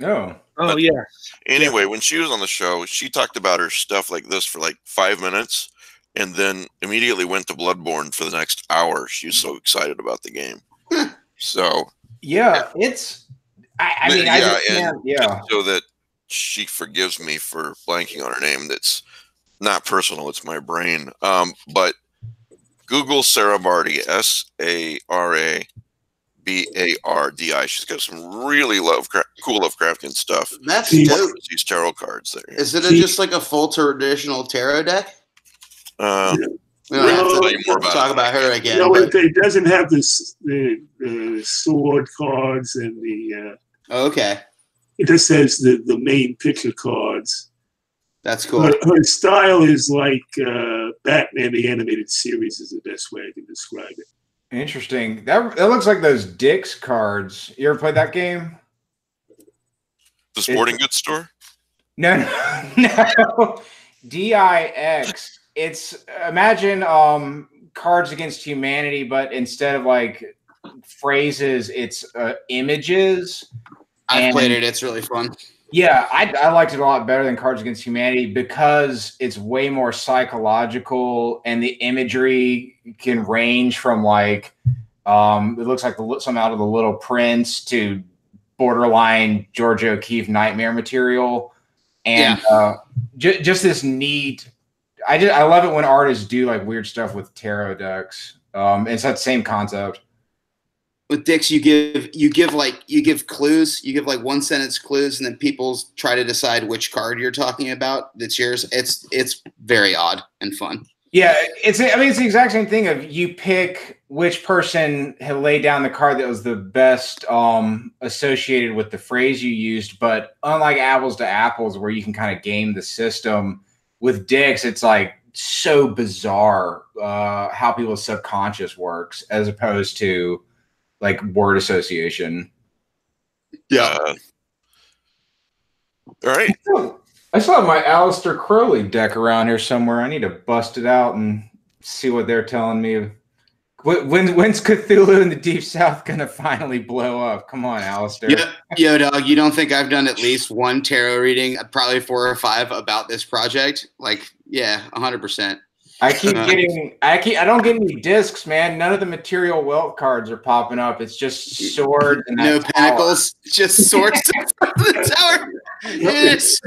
Oh. Oh, yeah. Anyway, when she was on the show, she talked about her stuff like this for like 5 minutes, and then immediately went to Bloodborne for the next hour. She was so excited about the game. So yeah, it's. I mean, I just can't. Yeah. Just so that she forgives me for blanking on her name. That's not personal. It's my brain. But Google Sarah Bardi, SaraBardi. She's got some really cool Lovecraftian stuff. That's Jeez. dope. These tarot cards there. Is it just like a full traditional tarot deck? We don't have tell you to more about talk it. about her again. No, but- it doesn't have the sword cards and the. Okay, It just says the main picture cards. that's cool. Her style is like Batman the Animated Series is the best way I can describe it. Interesting. That looks like those Dix cards. You ever played that game? The sporting goods store? No, no. DIX. It's imagine Cards Against Humanity, but instead of like phrases, it's images. I've played it. It's really fun. Yeah, I liked it a lot better than Cards Against Humanity because it's way more psychological, and the imagery can range from like it looks like some out of The Little Prince to borderline Georgia O'Keeffe nightmare material, and just this neat. I love it when artists do like weird stuff with tarot decks. It's that same concept. With Dix, you give clues. You give like 1 sentence clues, and then people try to decide which card you're talking about. That's yours. It's very odd and fun. Yeah, it's the exact same thing of you pick which person had laid down the card that was the best associated with the phrase you used. But unlike apples to apples, where you can kind of game the system, with Dix, it's like so bizarre how people's subconscious works as opposed to like word association. Yeah. All right. I still have my Aleister Crowley deck around here somewhere. I need to bust it out and see what they're telling me. When's Cthulhu in the Deep South gonna finally blow up? Come on, Aleister. Yo, dog, you don't think I've done at least one tarot reading, probably 4 or 5 about this project? Like, yeah, 100%. I don't get any discs, man. None of the material wealth cards are popping up. It's just swords and no pentacles, just swords in front of the tower. It's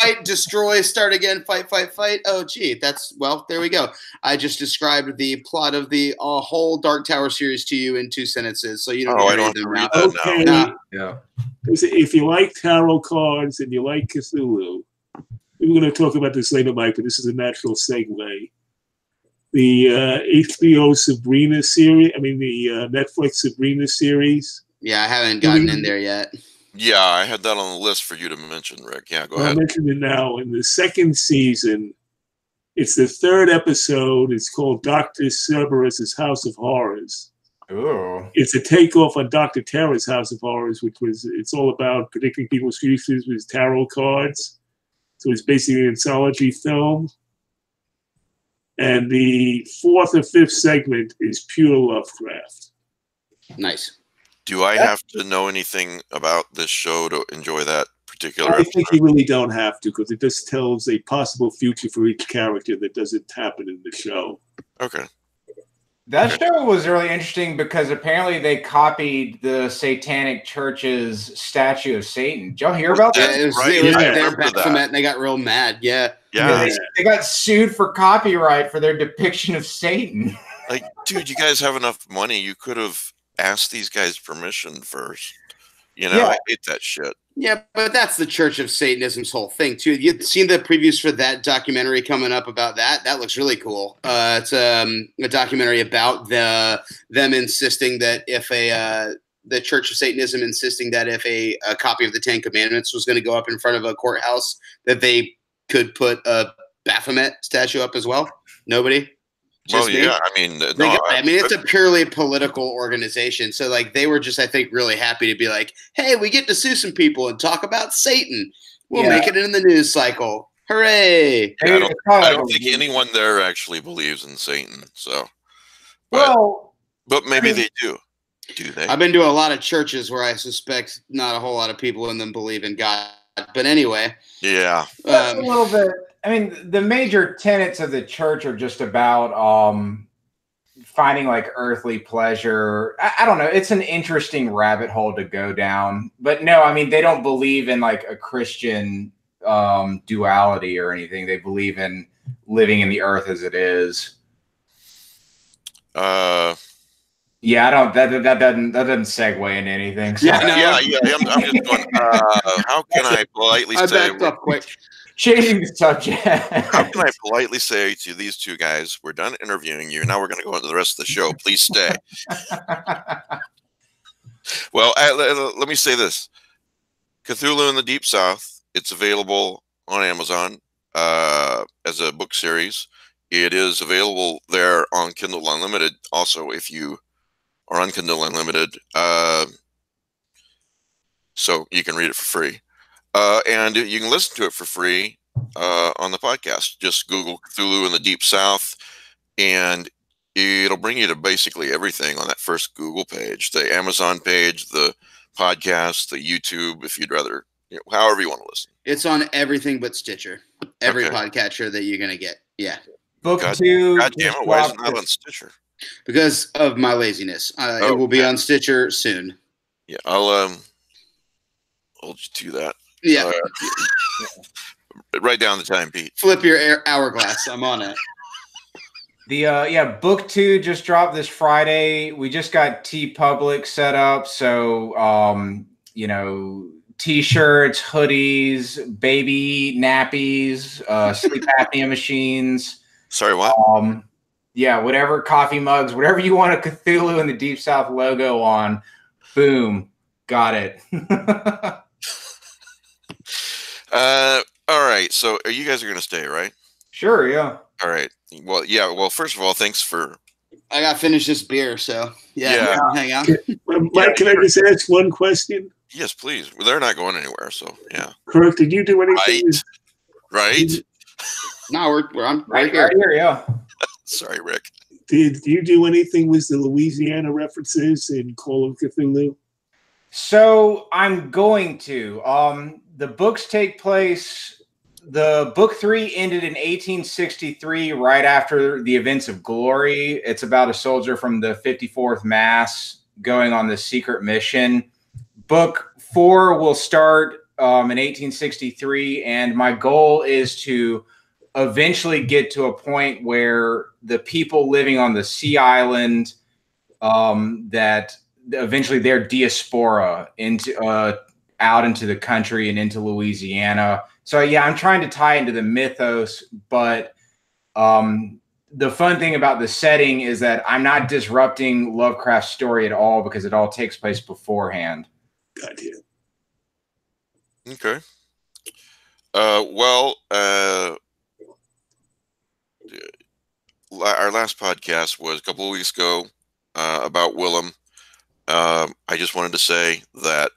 fight, destroy, start again, fight. Oh, gee, there we go. I just described the plot of the whole Dark Tower series to you in 2 sentences, so you don't need to read them out. Okay. Nah. Yeah. If you like tarot cards and you like Cthulhu, we're going to talk about this later, Mike, but this is a natural segue. The HBO Sabrina series, the Netflix Sabrina series. Yeah, I haven't gotten in there yet. Yeah, I had that on the list for you to mention, Rick. Yeah, go ahead. I'll mention it now. In the 2nd season, it's the 3rd episode. It's called Dr. Cerberus's House of Horrors. Ooh. It's a takeoff on Dr. Terror's House of Horrors, it's all about predicting people's futures with tarot cards. So it's basically an anthology film. And the 4th or 5th segment is pure Lovecraft. Nice. Do I have to know anything about this show to enjoy that particular I episode? think you really don't have to, because it just tells a possible future for each character that doesn't happen in the show. Okay. That show was really interesting because apparently they copied the Satanic Church's statue of Satan. Did y'all hear about that? It was their Baphomet, and they got real mad. Yeah. They got sued for copyright for their depiction of Satan. Like, dude, you guys have enough money. You could have asked these guys permission first. I hate that shit. Yeah, but that's the Church of Satanism's whole thing, too. You've seen the previews for that documentary coming up about that. That looks really cool. It's a documentary about them insisting that if the Church of Satanism insisting that if a copy of the 10 Commandments was going to go up in front of a courthouse, that they could put a Baphomet statue up as well. Nobody? Well, yeah, it's a purely political organization. So, like, they were just, I think, really happy to be like, hey, we get to sue some people and talk about Satan. We'll make it in the news cycle. Hooray! I don't think anyone there actually believes in Satan. So, but maybe they do. Do they? I've been to a lot of churches where I suspect not a whole lot of people in them believe in God. But anyway. Yeah. That's a little bit. I mean, the major tenets of the church are just about finding like earthly pleasure. I don't know. It's an interesting rabbit hole to go down. But no, I mean, they don't believe in like a Christian duality or anything. They believe in living in the earth as it is. Yeah, I don't. That doesn't segue into anything. So. Yeah. I'm just going. How can I politely I say? backed up quick. Changing the subject. How can I politely say to these two guys, "We're done interviewing you. Now we're going to go into the rest of the show. Please stay." Well, let me say this: Cthulhu in the Deep South. It's available on Amazon as a book series. It is available there on Kindle Unlimited. Also, if you are on Kindle Unlimited, so you can read it for free, and you can listen to it for free on the podcast. Just Google Cthulhu in the Deep South, and it'll bring you to basically everything on that first Google page, the Amazon page, the podcast, the YouTube, if you'd rather, however you want to listen. It's on everything but Stitcher. Every podcatcher that you're going to get. Yeah. Book 2. God damn it, why isn't that on Stitcher? Because of my laziness. It will be on Stitcher soon. Yeah, I'll hold you to that. Yeah. Write down the time, Pete. Flip your hourglass. I'm on it. The book 2 just dropped this Friday. We just got TeePublic set up, so T-shirts, hoodies, baby nappies, sleep apnea machines. Sorry, what? Whatever, coffee mugs, whatever you want a Cthulhu in the Deep South logo on. Boom, got it. All right. So you guys are going to stay, right? Sure. Yeah. All right. Well, yeah. Well, first of all, thanks for. I got to finish this beer, so yeah. Hang on. Mike, can I just ask one question? Yes, please. Well, they're not going anywhere, so yeah. Kirk, did you do anything? Right. No, I'm right here. Right here, yeah. Sorry, Rick. Did you do anything with the Louisiana references in Call of Cthulhu? So I'm going to. The books take place. The book 3 ended in 1863, right after the events of Glory. It's about a soldier from the 54th Mass going on this secret mission. Book 4 will start in 1863, and my goal is to eventually get to a point where the people living on the sea island, that eventually their diaspora into out into the country and into Louisiana. So yeah, I'm trying to tie into the mythos, but the fun thing about the setting is that I'm not disrupting Lovecraft's story at all because it all takes place beforehand. Gotcha. Okay. Our last podcast was a couple of weeks ago about Willem. I just wanted to say that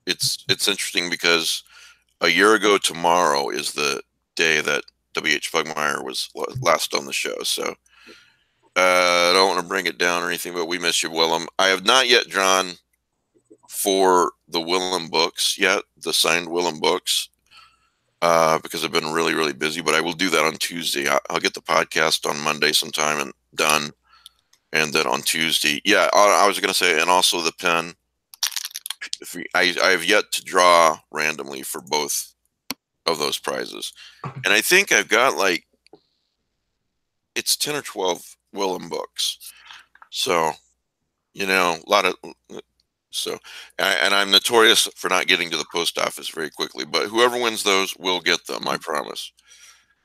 it's interesting because a year ago tomorrow is the day that W.H. Pugmire was last on the show. So I don't want to bring it down or anything, but we miss you, Willem. I have not yet drawn for the Willem books yet, the signed Willem books, because I've been really, really busy, but I will do that on Tuesday. I'll get the podcast on Monday sometime and done. And then on Tuesday, yeah, I was going to say, and also the pen. I have yet to draw randomly for both of those prizes. And I think I've got it's 10 or 12 Willem books. So, a lot of, and I'm notorious for not getting to the post office very quickly, but whoever wins those will get them, I promise.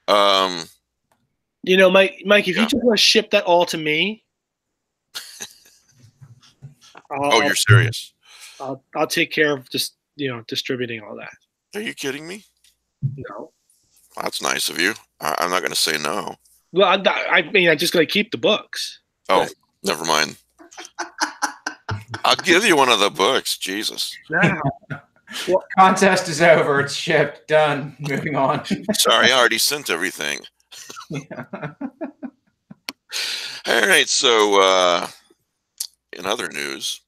Mike, if you just want to ship that all to me. You're serious? I'll take care of just distributing all that. Are you kidding me? No. That's nice of you. I'm not going to say no. Well, I'm just going to keep the books. Oh, never mind. I'll give you one of the books. Jesus. Now, well, contest is over. It's shipped. Done. Moving on. Sorry, I already sent everything. Yeah. All right. So in other news,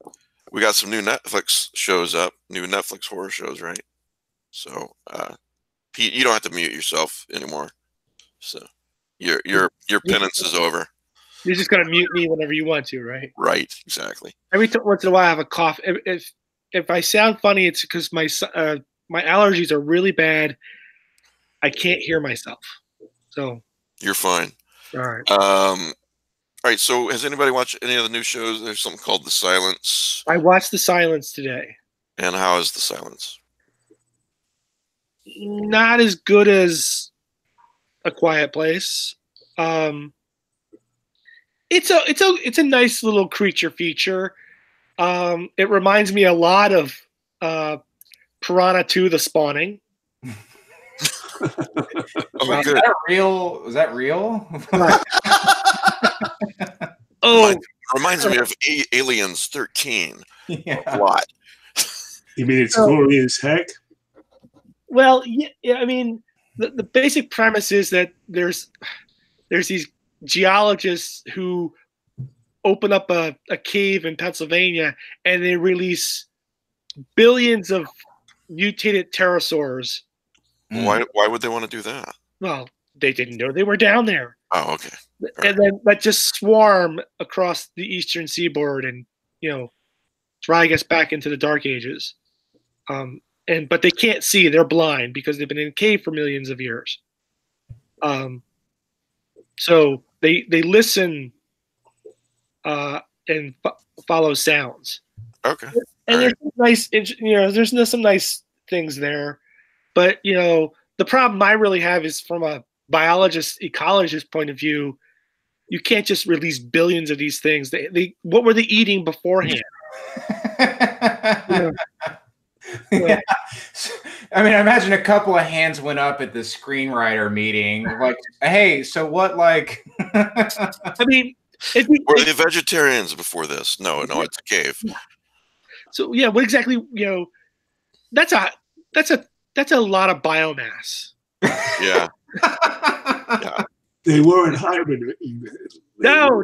we got some new Netflix shows up, new Netflix horror shows, right? So, Pete, you don't have to mute yourself anymore. So, your penance is over. You're just gonna mute me whenever you want to, right? Right, exactly. Every once in a while, I have a cough. If I sound funny, it's because my allergies are really bad. I can't hear myself. So you're fine. All right. All right. So, has anybody watched any of the new shows? There's something called The Silence. I watched The Silence today. And how is The Silence? Not as good as A Quiet Place. It's a nice little creature feature. It reminds me a lot of Piranha 2: The Spawning. Oh, good. Was that real? Reminds me of Aliens 13. Yeah. A lot. You mean it's gory as heck? Well, yeah. I mean, the basic premise is that there's these geologists who open up a cave in Pennsylvania and they release billions of mutated pterosaurs. Why would they want to do that? Well, they didn't know they were down there. Oh, okay. And then that just swarm across the eastern seaboard and, drag us back into the Dark Ages. But they can't see; they're blind because they've been in a cave for millions of years. So they listen and follow sounds. Okay. And there's some nice, there's some nice things there, but the problem I really have is from a biologist, ecologist point of view. You can't just release billions of these things. What were they eating beforehand? Yeah. I mean, I imagine a couple of hands went up at the screenwriter meeting, like, "Hey, so what?" Like, I mean, were they vegetarians before this? No, it's a cave. So yeah, what exactly? That's a lot of biomass. Yeah. Yeah. They weren't hibernating. No.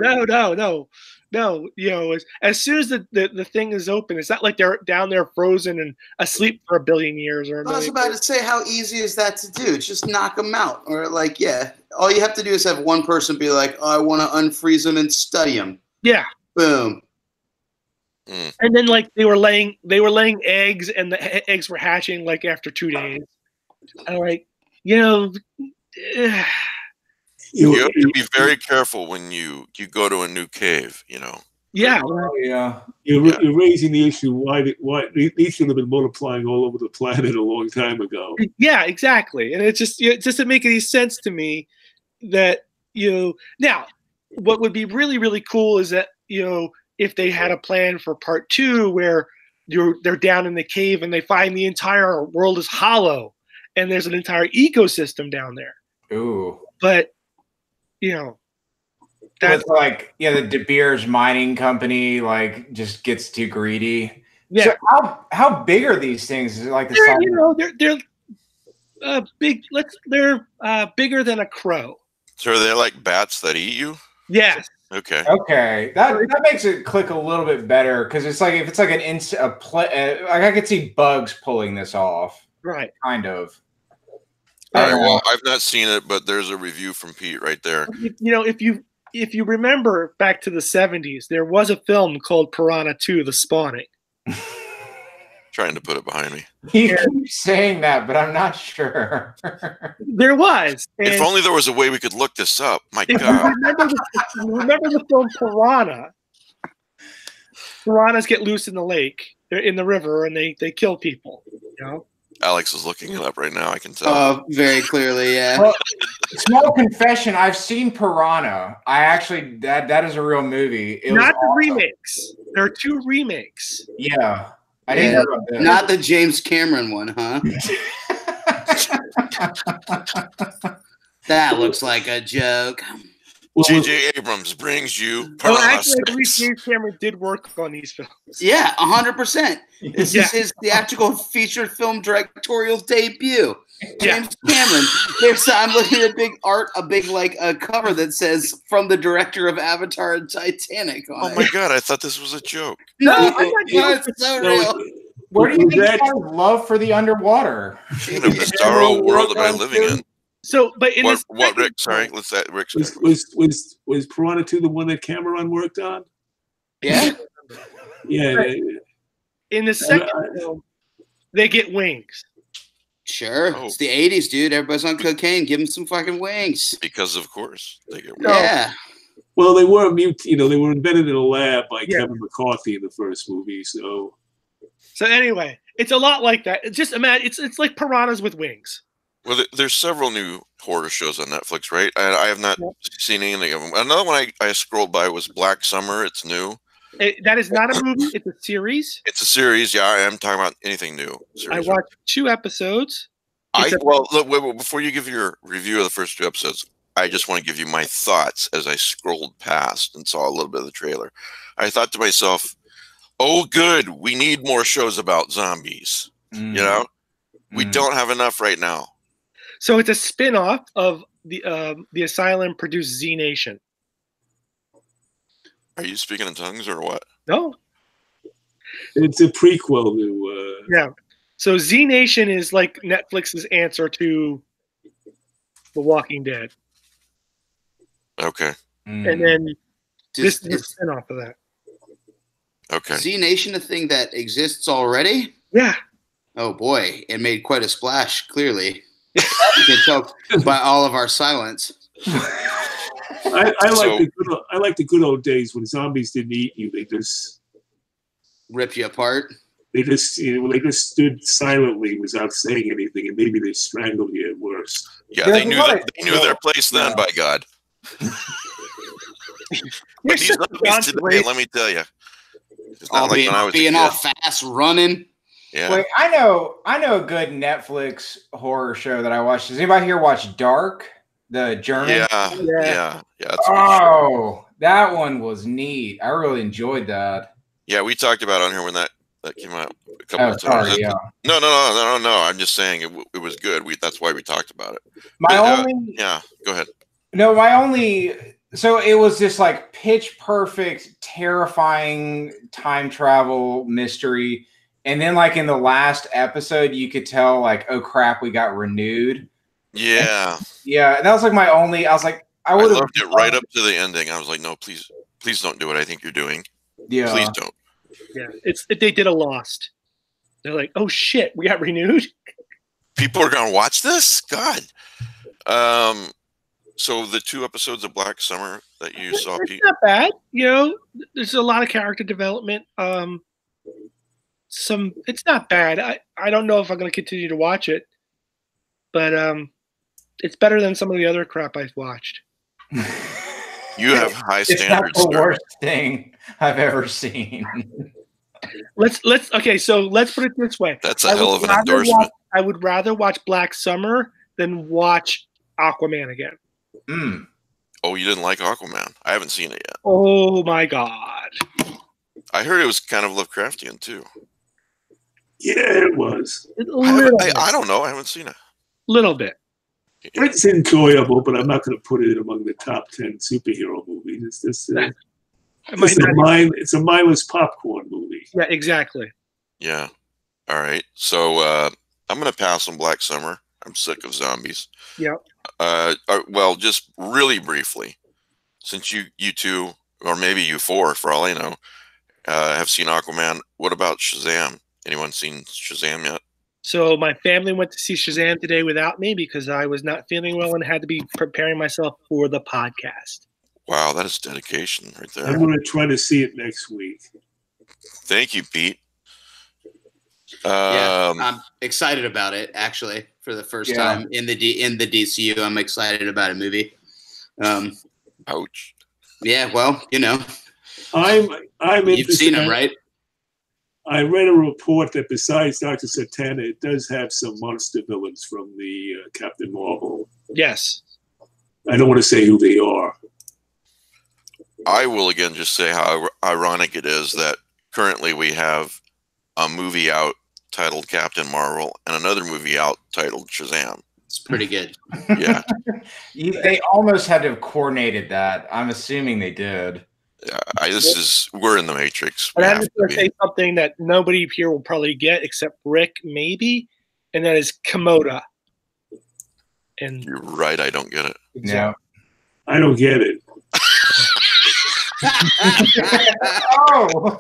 As soon as the thing is open, it's not like they're down there frozen and asleep for a billion years. I was about to say, how easy is that to do? Just knock them out, or all you have to do is have one person be like, "Oh, I want to unfreeze them and study them." Yeah. Boom. And then they were laying eggs, and the eggs were hatching after 2 days. I'm like, You have to be very careful when you go to a new cave, Yeah. yeah. You're raising the issue why these should have been multiplying all over the planet a long time ago. Yeah, exactly. And it just doesn't make any sense to me that now what would be really, really cool is that if they had a plan for part 2 where they're down in the cave and they find the entire world is hollow and there's an entire ecosystem down there. Ooh. But that's the De Beers mining company just gets too greedy. Yeah. So how big are these things? Is it like the size? They're big. They're bigger than a crow. So are they like bats that eat you? Yes. Okay. Okay, that makes it click a little bit better because it's like if it's like I could see bugs pulling this off. Right. Kind of. All right. Well, I've not seen it, but there's a review from Pete right there. If you remember back to the 70s, there was a film called Piranha 2: The Spawning. Trying to put it behind me. You keep saying that, but I'm not sure. There was. If only there was a way we could look this up. My God. Remember the film Piranha? Piranhas get loose in the lake, they're in the river, and they kill people. Alex is looking it up right now. I can tell. Very clearly, yeah. Well, small confession: I've seen Piranha. I actually that is a real movie. Not the remakes. There are 2 remakes. Yeah, I didn't know about that. Not the James Cameron one, huh? That looks like a joke. J.J. Abrams brings you Oh, Piranha actually, I believe 6. James Cameron did work on these films. Yeah, 100%. This Yeah. is his theatrical feature film directorial debut. Yeah. James Cameron. I'm looking at a big cover that says "From the director of Avatar and Titanic" on Oh it. my god, I thought this was a joke. No, I'm not it's so real. Where do you think that- he has love for the underwater? What kind of bizarro world am I living in? So, but in this What second Rick? Sorry, film- let's that Rick's Was Piranha 2 the one that Cameron worked on? Yeah. Yeah. Right. In the second film, they get wings. Sure. Oh. It's the 80s, dude. Everybody's on cocaine. Give them some fucking wings. because of course they get No. Yeah. Well, they were they were invented in a lab by Yeah. Kevin McCarthy in the first movie. So So anyway, it's a lot like that. It's just imagine it's like piranhas with wings. Well, there's several new horror shows on Netflix, right? I have not seen anything of them. Another one I scrolled by was Black Summer. It's new. That is not a movie; it's a series. It's a series. Yeah, I am talking about anything new. I Series. watched 2 episodes. Well, look, wait, before you give your review of the first 2 episodes, I just want to give you my thoughts as I scrolled past and saw a little bit of the trailer. I thought to myself, "Oh, good, we need more shows about zombies." You know, we don't have enough right now. So it's a spin-off of the Asylum produced Z Nation. Are you speaking in tongues or what? No, it's a prequel to. yeah. So Z Nation is like Netflix's answer to The Walking Dead, Okay. and then this is a Is spin-off of that. Okay. Z Nation a thing that exists already? Yeah. Oh boy, it made quite a splash, clearly. You can tell by all of our silence. I So- like the good old days when zombies didn't eat you. They just Rip you apart. stood silently without saying anything, and maybe they strangled you at worst. Yeah, There's they knew a lot that, of- they knew their place then, by God. You're But these such a zombies John today, Grace. let me tell you, it's All not like when I was a being kid. all fast running. Yeah. Wait, I know a good Netflix horror show that I watched. Does anybody here watch Dark? The German? Yeah. Yeah. Yeah. Yeah. That's a good show. Oh, that one was neat. I really enjoyed that. Yeah, we talked about it on here when that came out a couple Oh, of times. sorry, yeah. No. I'm just saying it was good. That's why we talked about it. My But, only Yeah, go ahead. so it was this like pitch perfect, terrifying time travel mystery. And then like in the last episode, you could tell like, oh crap, we got renewed. Yeah, Yeah, and that was like my only. I was like, I I would have loved it right up to the ending. I was like, no, please don't do what I think you're doing. Yeah, Please don't. Yeah, they did a Lost. They're like, oh shit, we got renewed. People are gonna watch this. God. So the 2 episodes of Black Summer that you saw, It's Pete. not bad. There's a lot of character development. It's not bad. I don't know if I'm going to continue to watch it, but it's better than some of the other crap I've watched. You have high it's not standards, the sir. worst thing I've ever seen. Okay, so let's put it this way. That's a hell of an endorsement. I would rather watch Black Summer than watch Aquaman again. Oh, you didn't like Aquaman? I haven't seen it yet. Oh my god. I heard it was kind of Lovecraftian too. Yeah, it was. I don't know. I haven't seen it. Little bit. It's enjoyable, but I'm not going to put it among the top 10 superhero movies. It's just it's a mindless popcorn movie. Yeah, exactly. Yeah. All right. So I'm going to pass on Black Summer. I'm sick of zombies. Yeah. Well, just really briefly, since you 2, or maybe you 4, for all I know, have seen Aquaman, what about Shazam? Anyone seen Shazam yet? So my family went to see Shazam today without me because I was not feeling well and had to be preparing myself for the podcast. Wow, that is dedication right there. I'm going to try to see it next week. Thank you, Pete. I'm excited about it. Actually, for the first time in the DCU, I'm excited about a movie. Ouch. Yeah, well, I'm you've seen him, right? I read a report that besides Dr. Satana, it does have some monster villains from the Captain Marvel. Yes. I don't want to say who they are. I will again just say how ironic it is that currently we have a movie out titled Captain Marvel and another movie out titled Shazam. It's pretty good. Yeah. They almost had to have coordinated that. I'm assuming they did. We're in the Matrix. And I'm just going to say something that nobody here will probably get except Rick, maybe, and that is Komoda. And you're right, I don't get it. Yeah. I don't get it. Oh.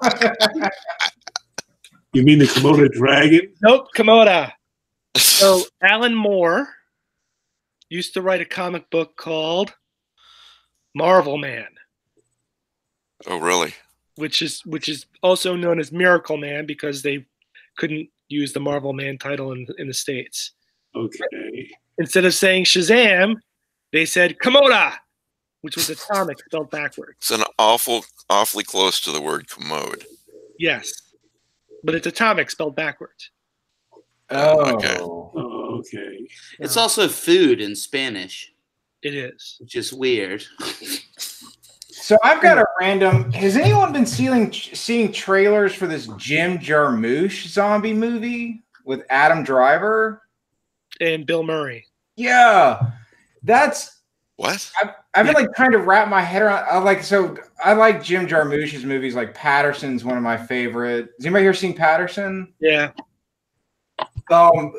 You mean the Komodo dragon? Nope, Komoda. So Alan Moore used to write a comic book called Marvel Man. Oh, really? Which is also known as Miracle Man because they couldn't use the Marvel Man title in the States. Okay. Instead of saying Shazam, they said Komoda, which was atomic spelled backwards. It's an awfully close to the word commode. Yes. But it's atomic spelled backwards. Oh. Okay. Oh, okay. It's also food in Spanish, It is. which is weird. So I've got a random. Has anyone been seeing trailers for this Jim Jarmusch zombie movie with Adam Driver And Bill Murray. Yeah, that's what I've been like trying to wrap my head around. I like Jim Jarmusch's movies. Like Patterson's one of my favorite. Has anybody here seen Patterson? Yeah. I'm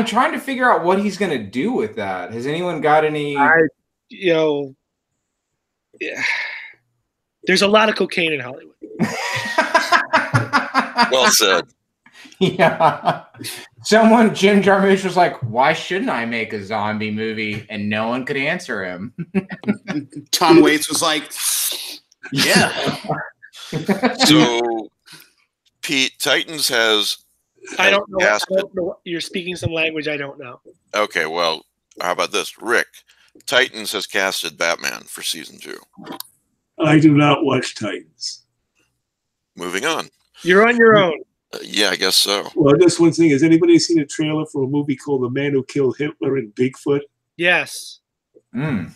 trying to figure out what he's going to do with that. Has anyone got any? Yeah. There's a lot of cocaine in Hollywood. Well said. Yeah. Jim Jarmusch was like, why shouldn't I make a zombie movie? And no one could answer him. Tom Waits was like, yeah. So, Pete, Titans has... I don't know. You're speaking some language I don't know. Okay, well, how about this? Rick, Titans has casted Batman for season 2. I do not watch Titans. Moving on. You're on your own. Yeah, I guess so. Well, just one thing. Has anybody seen a trailer for a movie called The Man Who Killed Hitler and Bigfoot? Yes. No,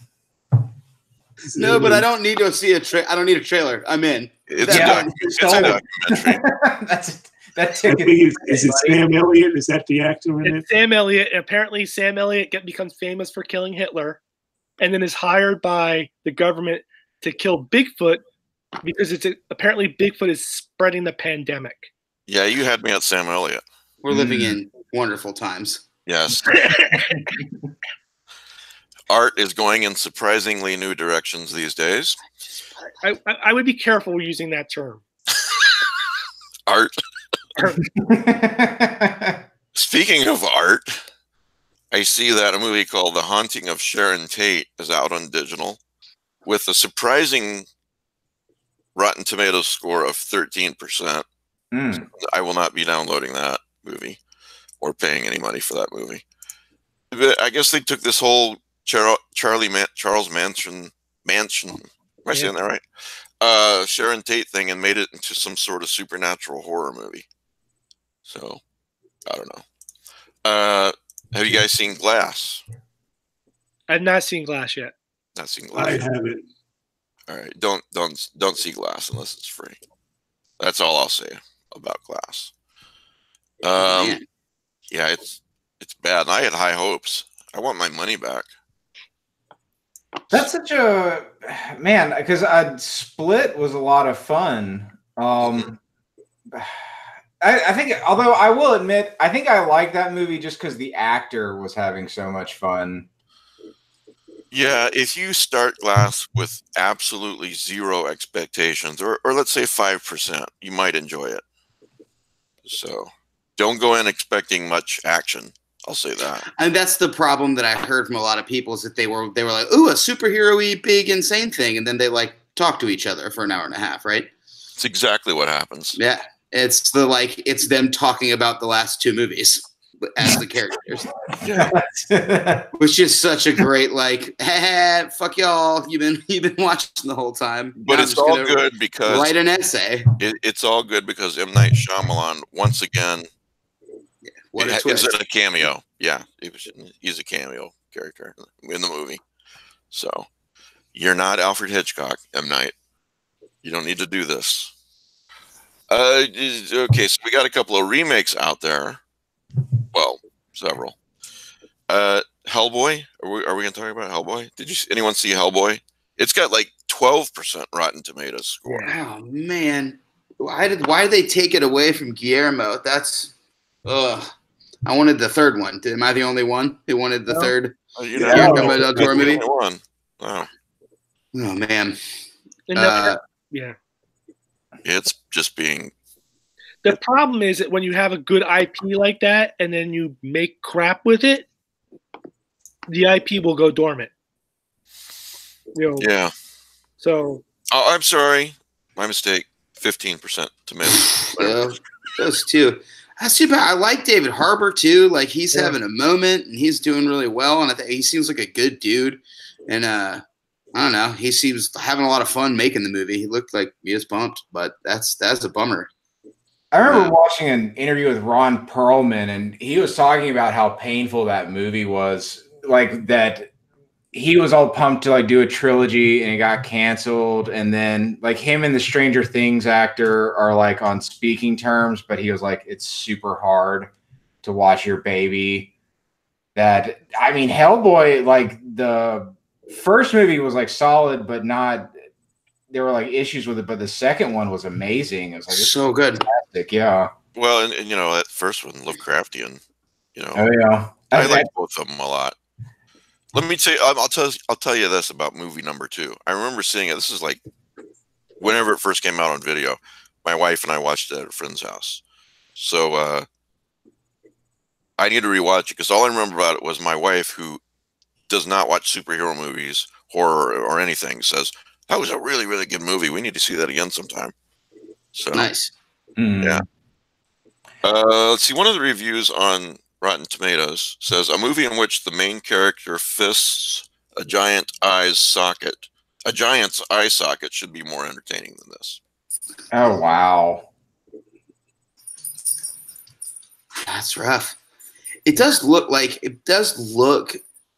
but I don't need to see I don't need a trailer. I'm in. It's a documentary. That's is it Sam Elliott? Is that the actor in it? Sam Elliott. Apparently, Sam Elliott becomes famous for killing Hitler, and then is hired by the government to kill Bigfoot because apparently Bigfoot is spreading the pandemic. Yeah, you had me at Sam Elliott. We're living in wonderful times. Yes. Art is going in surprisingly new directions these days. I would be careful using that term. Art. Speaking of art, I see that a movie called The Haunting of Sharon Tate is out on digital with a surprising Rotten Tomatoes score of 13%. I will not be downloading that movie or paying any money for that movie. But I guess they took this whole Charles Manson. Am I saying that right? Sharon Tate thing and made it into some sort of supernatural horror movie. So, I don't know. Have you guys seen Glass? I've not seen Glass yet. Not seen Glass. I haven't. All right, don't see Glass unless it's free. That's all I'll say about Glass. Yeah, it's bad. And I had high hopes. I want my money back. That's such a man because Split was a lot of fun. I think, although I will admit, I think I like that movie just because the actor was having so much fun. Yeah, if you start Glass with absolutely zero expectations, or let's say 5%, you might enjoy it. So don't go in expecting much action. I'll say that. And that's the problem that I heard from a lot of people is that they were like, ooh, a superhero-y, big, insane thing. And then they like talk to each other for an hour and a half, right? It's exactly what happens. Yeah. It's them talking about the last 2 movies as the characters. Which is such a great, like, hey, fuck y'all. You've been watching the whole time. But it's all good because write an essay. It's all good because M. Night Shyamalan once again is a cameo. Yeah, he's a cameo character in the movie. So You're not Alfred Hitchcock, M. Night. You don't need to do this. Okay, so we got a couple of remakes out there. Well, several. Hellboy. Are we going to talk about Hellboy? Anyone see Hellboy? It's got like 12% Rotten Tomatoes score. Oh man, why did they take it away from Guillermo? That's ugh. I wanted the third one. Am I the only one who wanted the third Guillermo del Toro movie? One. Wow. Oh man. Yeah. It's just being. The problem is that when you have a good IP like that and then you make crap with it, the IP will go dormant. Yeah. So. Oh, I'm sorry. My mistake. 15% tomatoes. Yeah, those two. That's too bad. I like David Harbour too. Like he's having a moment and he's doing really well. And I think he seems like a good dude. And I don't know. He seems having a lot of fun making the movie. He looked like he was pumped, but that's a bummer. I remember watching an interview with Ron Perlman, and he was talking about how painful that movie was. Like that, he was all pumped to like do a trilogy, and it got canceled. And then like him and the Stranger Things actor are like on speaking terms, but he was like, it's super hard to watch your baby. That I mean, Hellboy, like the first movie was like solid, but not. There were like issues with it, but the second one was amazing. It was like so good. Fantastic, yeah. Well, and that first one, Lovecraftian. Oh yeah, I like both of them a lot. Let me tell you, I'll tell you this about movie number 2. I remember seeing it. This is like whenever it first came out on video. My wife and I watched it at a friend's house. So I need to rewatch it because all I remember about it was my wife, who does not watch superhero movies, horror, or anything, says, that was a really, really good movie. We need to see that again sometime. So nice. Yeah. Let's see. One of the reviews on Rotten Tomatoes says a movie in which the main character fists a giant's eye socket should be more entertaining than this. Oh wow. That's rough. It does look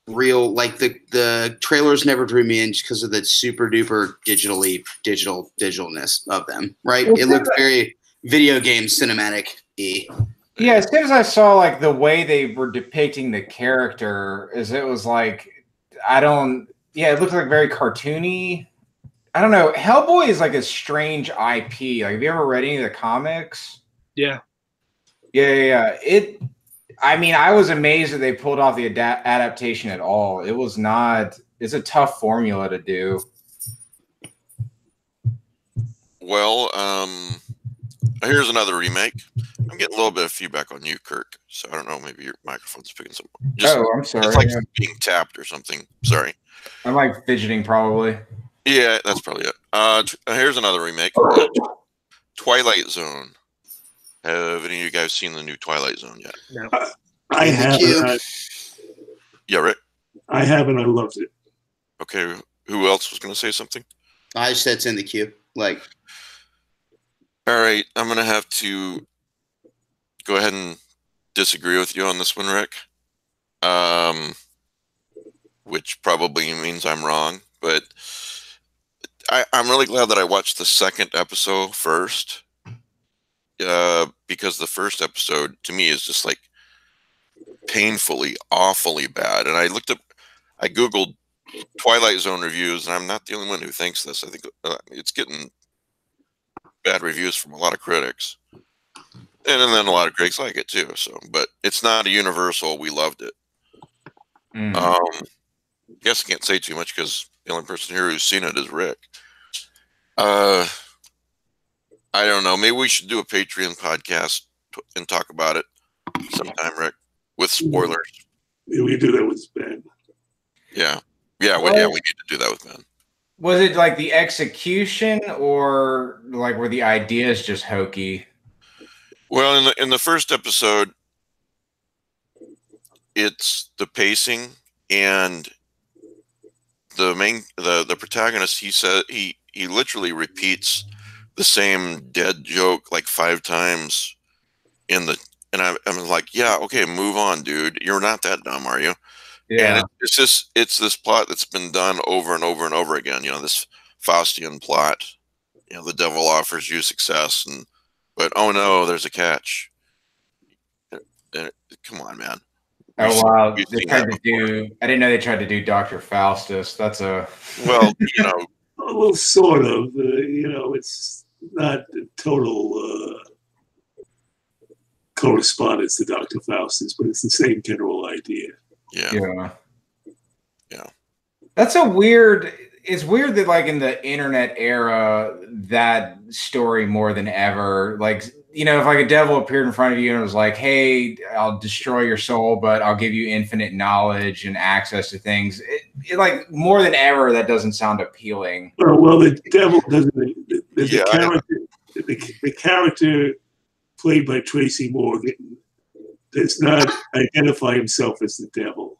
real. Like the trailers never drew me in just because of the super duper digitalness of them. Right? It looked very video game cinematic-y. Yeah, as soon as I saw like the way they were depicting the character, it was like it looked like very cartoony. I don't know. Hellboy is like a strange IP. Like, have you ever read any of the comics? Yeah. Yeah. I mean, I was amazed that they pulled off the adaptation at all. It was not. It's a tough formula to do. Well, here's another remake. I'm getting a little bit of feedback on you, Kirk. So I don't know. Maybe your microphone's picking some. I'm sorry. It's like being tapped or something. Sorry. I'm like fidgeting, probably. Yeah, that's probably it. Here's another remake. Twilight Zone. Have any of you guys seen the new Twilight Zone yet? No. I haven't. Yeah, Rick? I haven't. I loved it. Okay. Who else was going to say something? I just said it's in the queue. Like, all right. I'm going to have to go ahead and disagree with you on this one, Rick. Which probably means I'm wrong. But I'm really glad that I watched the second episode first. Because the first episode to me is just like painfully, awfully bad. And I Googled Twilight Zone reviews, and I'm not the only one who thinks this. I think it's getting bad reviews from a lot of critics, and then a lot of critics like it too. So, but it's not a universal. We loved it. Guess I can't say too much because the only person here who's seen it is Rick. I don't know. Maybe we should do a Patreon podcast and talk about it sometime, Rick, with spoilers. Yeah, we do that with Ben. Yeah. We need to do that with Ben. Was it like the execution, or like were the ideas just hokey? Well, in the first episode, it's the pacing, and the protagonist. He said he literally repeats the same dead joke like 5 times and I'm like, yeah, okay, move on, dude. You're not that dumb, are you? And it's this plot that's been done over and over and over again. This Faustian plot. The devil offers you success, but oh no, there's a catch. Come on, man. Oh wow, they tried to do. I didn't know they tried to do Dr. Faustus. That's a well, sort of. It's not a total correspondence to Dr. Faustus, but it's the same general idea. Yeah. That's a weird. It's weird that like in the internet era, that story more than ever, like, if like a devil appeared in front of you and was like, hey, I'll destroy your soul, but I'll give you infinite knowledge and access to things. It like more than ever, that doesn't sound appealing. Well, the devil doesn't. The character played by Tracy Morgan does not identify himself as the devil.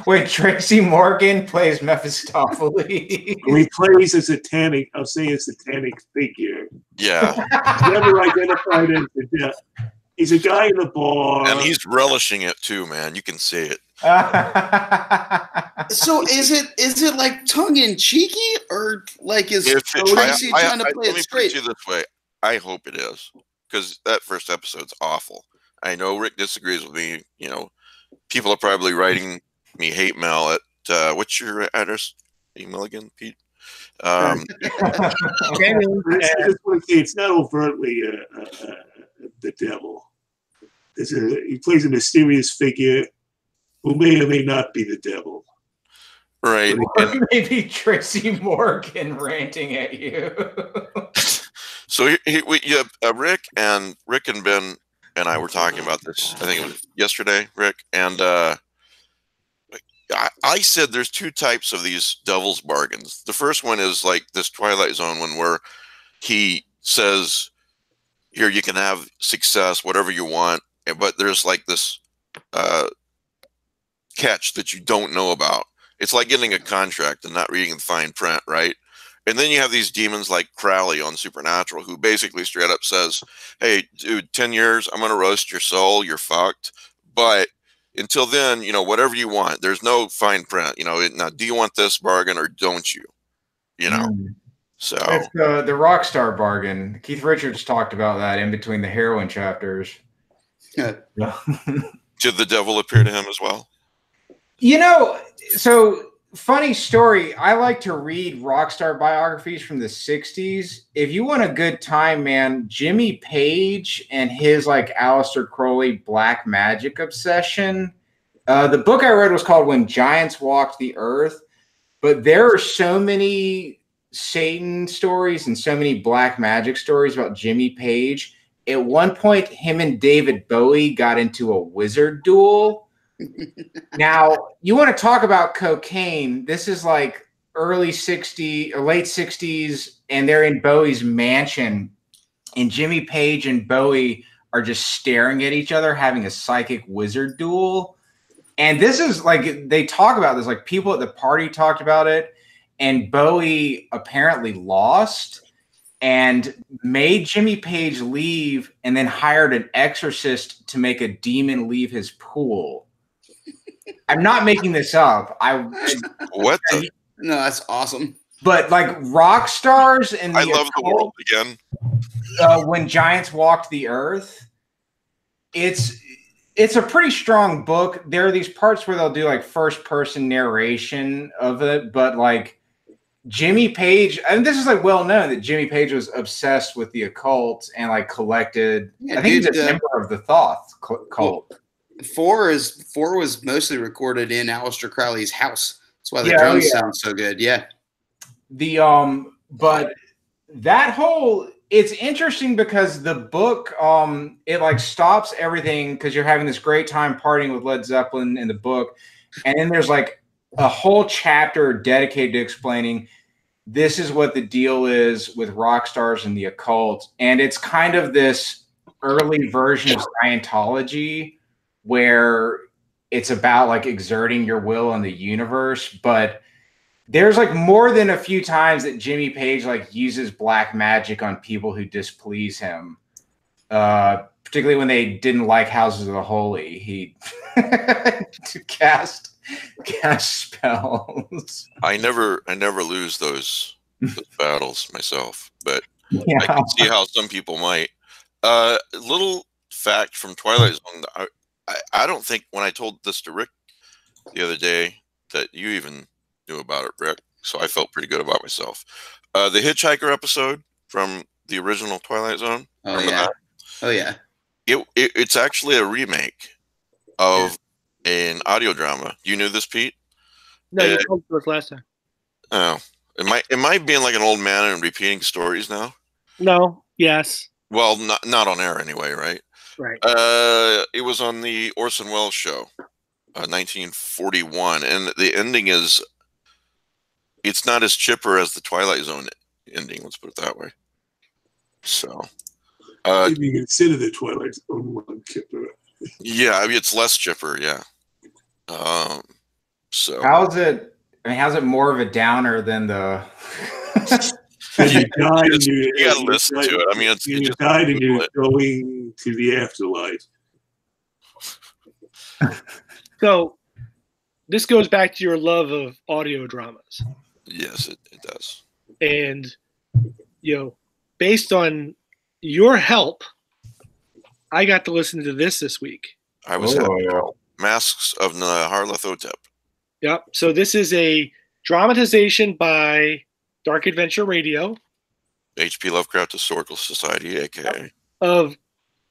Wait, Tracy Morgan plays Mephistopheles. He plays a satanic, I'll say a satanic figure. Yeah. Never identified as the devil. He's a guy in the bar. And he's relishing it too, man. You can see it. So is it like tongue in cheeky, or like is Tracy trying to play it straight? Let me put it this way. I hope it is, because that first episode's awful. I know Rick disagrees with me. People are probably writing me hate mail at what's your address? Email again, Pete? I just want to say it's not overtly the devil. He plays a mysterious figure who may or may not be the devil. Right. Or maybe Tracy Morgan ranting at you. So Rick and Ben and I were talking about this. I think it was yesterday, Rick. And I said there's two types of these devil's bargains. The first one is like this Twilight Zone one where he says, here, you can have success, whatever you want. But there's like this catch that you don't know about. It's like getting a contract and not reading the fine print, right? And then you have these demons like Crowley on Supernatural, who basically straight up says, hey, dude, 10 years, I'm going to roast your soul. You're fucked. But until then, whatever you want, there's no fine print. Now, do you want this bargain or don't you? So it's the Rockstar bargain. Keith Richards talked about that in between the heroin chapters. Did the devil appear to him as well? So funny story. I like to read Rockstar biographies from the 60s. If you want a good time, man, Jimmy Page and his like Aleister Crowley black magic obsession. The book I read was called When Giants Walked the Earth, but there are so many Satan stories and so many black magic stories about Jimmy Page. At one point, him and David Bowie got into a wizard duel. Now, you want to talk about cocaine. This is like early 60s or late 60s, and they're in Bowie's mansion, and Jimmy Page and Bowie are just staring at each other, having a psychic wizard duel. And this is like, they talk about this, like people at the party talked about it, and Bowie apparently lost and made Jimmy Page leave and then hired an exorcist to make a demon leave his pool. I'm not making this up. What the? No, that's awesome. But like rock stars and I love the world again. When Giants Walked the Earth, it's a pretty strong book. There are these parts where they'll do like first person narration of it, but like Jimmy Page, and this is like well known that Jimmy Page was obsessed with the occult and like collected. Yeah, I think he's a member of the Thoth cult. 4 was mostly recorded in Aleister Crowley's house. That's why the drums sound so good. Yeah. But that whole, it's interesting because the book, it like stops everything because you're having this great time partying with Led Zeppelin in the book. And then there's like a whole chapter dedicated to explaining this is what the deal is with rock stars and the occult. And it's kind of this early version of Scientology where it's about like exerting your will on the universe, but there's like more than a few times that Jimmy Page like uses black magic on people who displease him. particularly when they didn't like Houses of the Holy. He to cast spells. I never lose those battles myself, but Yeah. I can see how some people might. Little fact from Twilight Zone. I don't think when I told this to Rick the other day that you even knew about it, Rick. So I felt pretty good about myself. The Hitchhiker episode from the original Twilight Zone. Oh remember yeah. that? Oh yeah. It's actually a remake of an audio drama. You knew this, Pete? No, you told us last time. Oh, am I being like an old man and repeating stories now? No. Yes. Well, not on air anyway, right? Right. It was on the Orson Welles show, 1941, and the ending is it's not as chipper as the Twilight Zone ending. Let's put it that way. So, if you consider the Twilight Zone one chipper. Yeah, I mean, it's less chipper. Yeah. So how's it? I mean, how's it more of a downer than the? You gotta listen to it. I mean, you died and you're going to the afterlife. So, this goes back to your love of audio dramas. Yes, it does. And, based on your help, I got to listen to this week. I was happy. Masks of Nyarlathotep. Yep. So this is a dramatization by Dark Adventure Radio. H.P. Lovecraft Historical Society, a.k.a. Of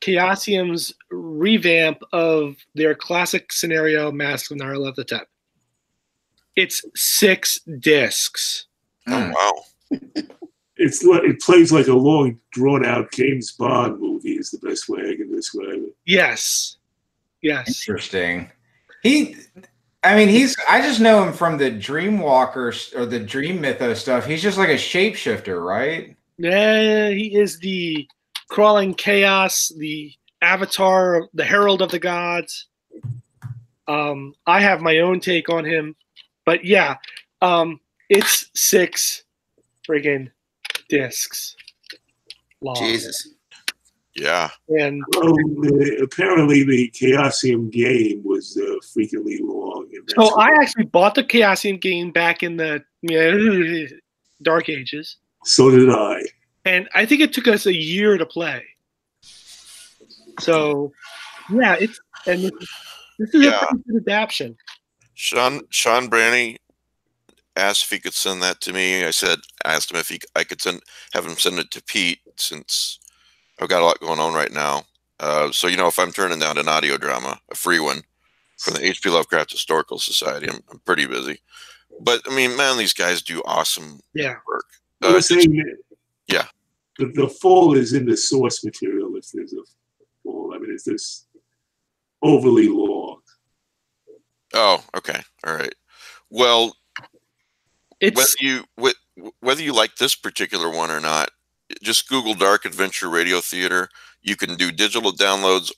Chaosium's revamp of their classic scenario, Masks of Nyarlathotep. It's 6 discs. Oh, wow. It plays like a long, drawn-out James Bond movie is the best way I can describe it. Yes. Interesting. I just know him from the Dreamwalker or the Dream Mythos stuff. He's just like a shapeshifter, right? Yeah, he is the crawling chaos, the avatar, the herald of the gods. I have my own take on him, but yeah, it's 6 friggin' discs long. Jesus. Yeah. And apparently the Chaosium game was freakingly long. So I actually bought the Chaosium game back in the Dark Ages. So did I. And I think it took us a year to play. So, yeah, this is a pretty good adaptation. Sean Branny asked if he could send that to me. I asked him if I could have him send it to Pete, since I've got a lot going on right now. So, if I'm turning down an audio drama, a free one from the H.P. Lovecraft Historical Society, I'm pretty busy. But, I mean, man, these guys do awesome work. Yeah. The fall is in the source material if there's a fall. I mean, it's this overly long. Oh, okay. All right. Well, whether you like this particular one or not, just Google Dark Adventure Radio Theater. You can do digital downloads.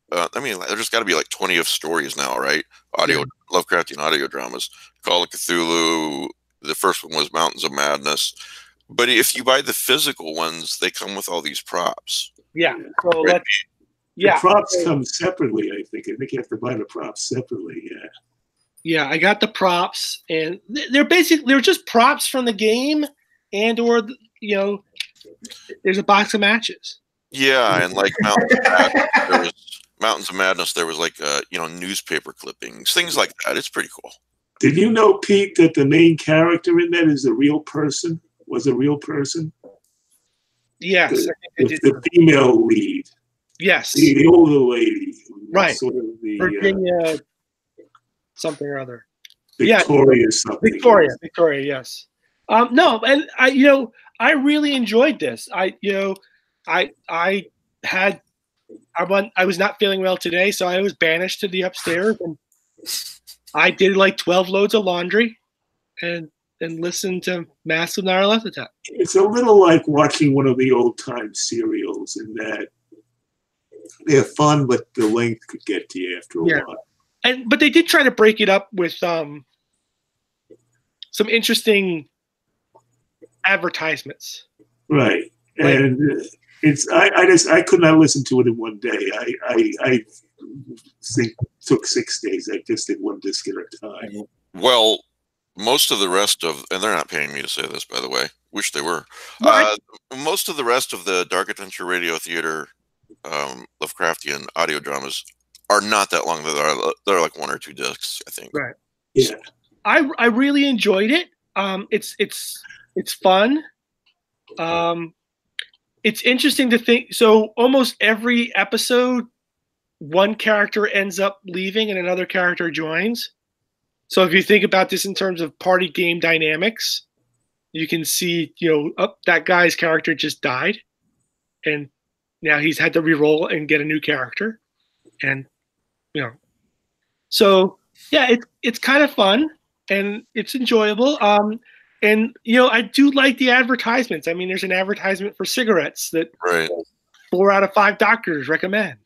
There's got to be like 20 of stories now, right? Lovecraftian audio dramas. Call of Cthulhu. The first one was Mountains of Madness. But if you buy the physical ones, they come with all these props. Yeah. So right? The props come separately, I think. I think you have to buy the props separately, yeah. Yeah, I got the props, and they're just props from the game, or there's a box of matches. Yeah, and like Mountains of Madness, there was like newspaper clippings, things like that. It's pretty cool. Did you know, Pete, that the main character in that is a real person? Was a real person? Yes, the female lead. Yes, the older lady, right? Sort of the Virginia, something or other. Victoria something. Victoria. Yes. No, and I really enjoyed this. I was not feeling well today, so I was banished to the upstairs, and I did like 12 loads of laundry, and listened to Masks of Nyarlathotep. It's a little like watching one of the old time serials, in that they're fun, but the length could get to you after a while. But they did try to break it up with some interesting advertisements. Right. And I could not listen to it in one day. I think it took 6 days. I just did one disc at a time. Well, most of the rest of, and they're not paying me to say this, by the way. Wish they were. Most of the rest of the Dark Adventure Radio Theater Lovecraftian audio dramas are not that long. They're like 1 or 2 discs, I think. Right. Yeah. I really enjoyed it. It's fun. It's interesting to think. So almost every episode, one character ends up leaving and another character joins. So if you think about this in terms of party game dynamics, you can see, that guy's character just died, and now he's had to re-roll and get a new character, and so yeah, it's kind of fun and it's enjoyable. And I do like the advertisements. I mean, there's an advertisement for cigarettes that 4 out of 5 doctors recommend.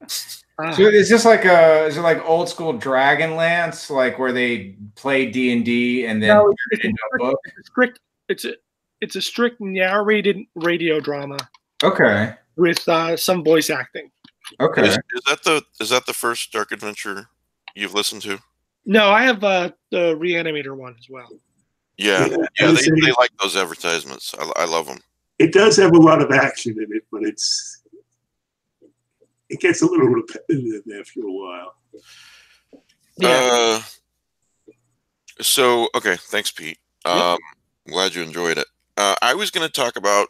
So is this like is it like old school Dragonlance, like where they play D&D and then turn it into a book? It's a strict narrated radio drama. Okay. With some voice acting. Okay. Is that the first Dark Adventure you've listened to? No, I have the Reanimator one as well. Yeah, they like those advertisements. I love them. It does have a lot of action in it, but it gets a little repetitive after a while. Yeah. So, okay, thanks, Pete. I'm glad you enjoyed it. I was going to talk about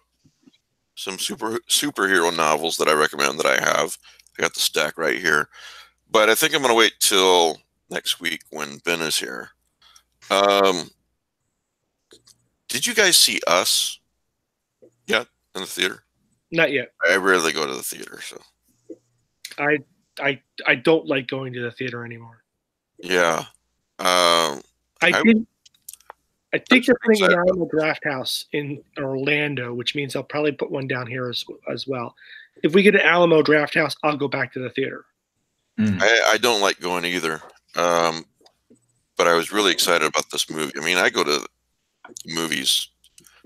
some superhero novels that I recommend that I have. I got the stack right here. But I think I'm going to wait till next week when Ben is here. Did you guys see Us yet in the theater? Not yet. I rarely go to the theater, so. I don't like going to the theater anymore. Yeah. I think they're putting an Alamo Draft House in Orlando, which means I'll probably put one down here as well. If we get an Alamo Draft House, I'll go back to the theater. I don't like going either, but I was really excited about this movie. I mean, I go to movies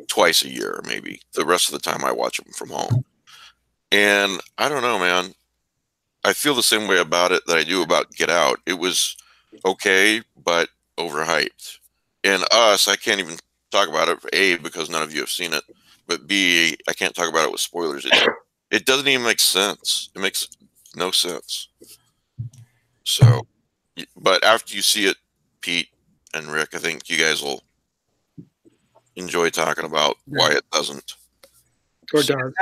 twice a year, maybe. The rest of the time I watch them from home. And I don't know, man. I feel the same way about it that I do about Get Out. It was okay, but overhyped. And Us, I can't even talk about it, A, because none of you have seen it, but B, I can't talk about it with spoilers. It doesn't even make sense. It makes no sense. So, but after you see it, Pete and Rick, I think you guys will enjoy talking about why it doesn't. Or does.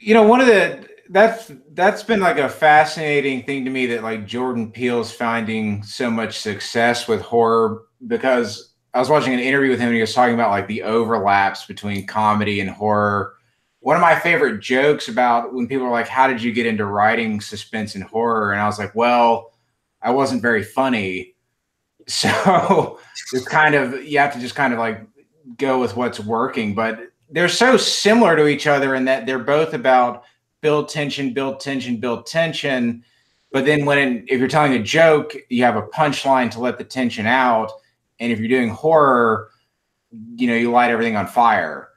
One of the that's been like a fascinating thing to me, that like Jordan Peele's finding so much success with horror, because I was watching an interview with him and he was talking about like the overlaps between comedy and horror. One of my favorite jokes about when people are like, how did you get into writing suspense and horror? And I was like, well, I wasn't very funny. So it's kind of, you have to just kind of like go with what's working, but they're so similar to each other in that they're both about build tension, build tension, build tension. But then if you're telling a joke, you have a punchline to let the tension out. And if you're doing horror, you light everything on fire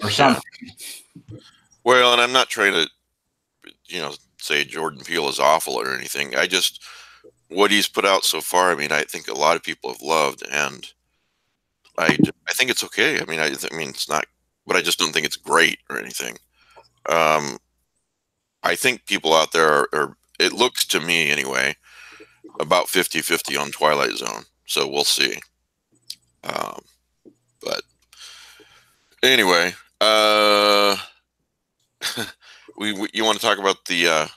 or something. Well, and I'm not trying to, say Jordan Peele is awful or anything. What he's put out so far, I mean, I think a lot of people have loved, and I think it's okay. I mean, it's not, but I just don't think it's great or anything. I think people out there are, it looks to me anyway, about 50-50 on Twilight Zone. So we'll see. But anyway, you want to talk about the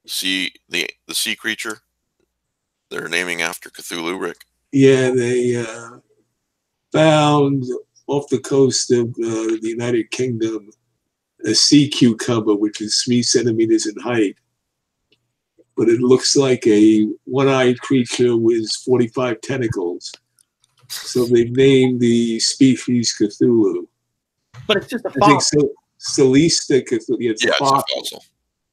sea creature they're naming after Cthulhu, Rick? Yeah, they found off the coast of the United Kingdom a sea cucumber, which is 3 centimeters in height. But it looks like a one-eyed creature with 45 tentacles. So they've named the species Cthulhu. But it's just a I think fossil. Celesta Cthulhu. It's a fossil. It's a fossil.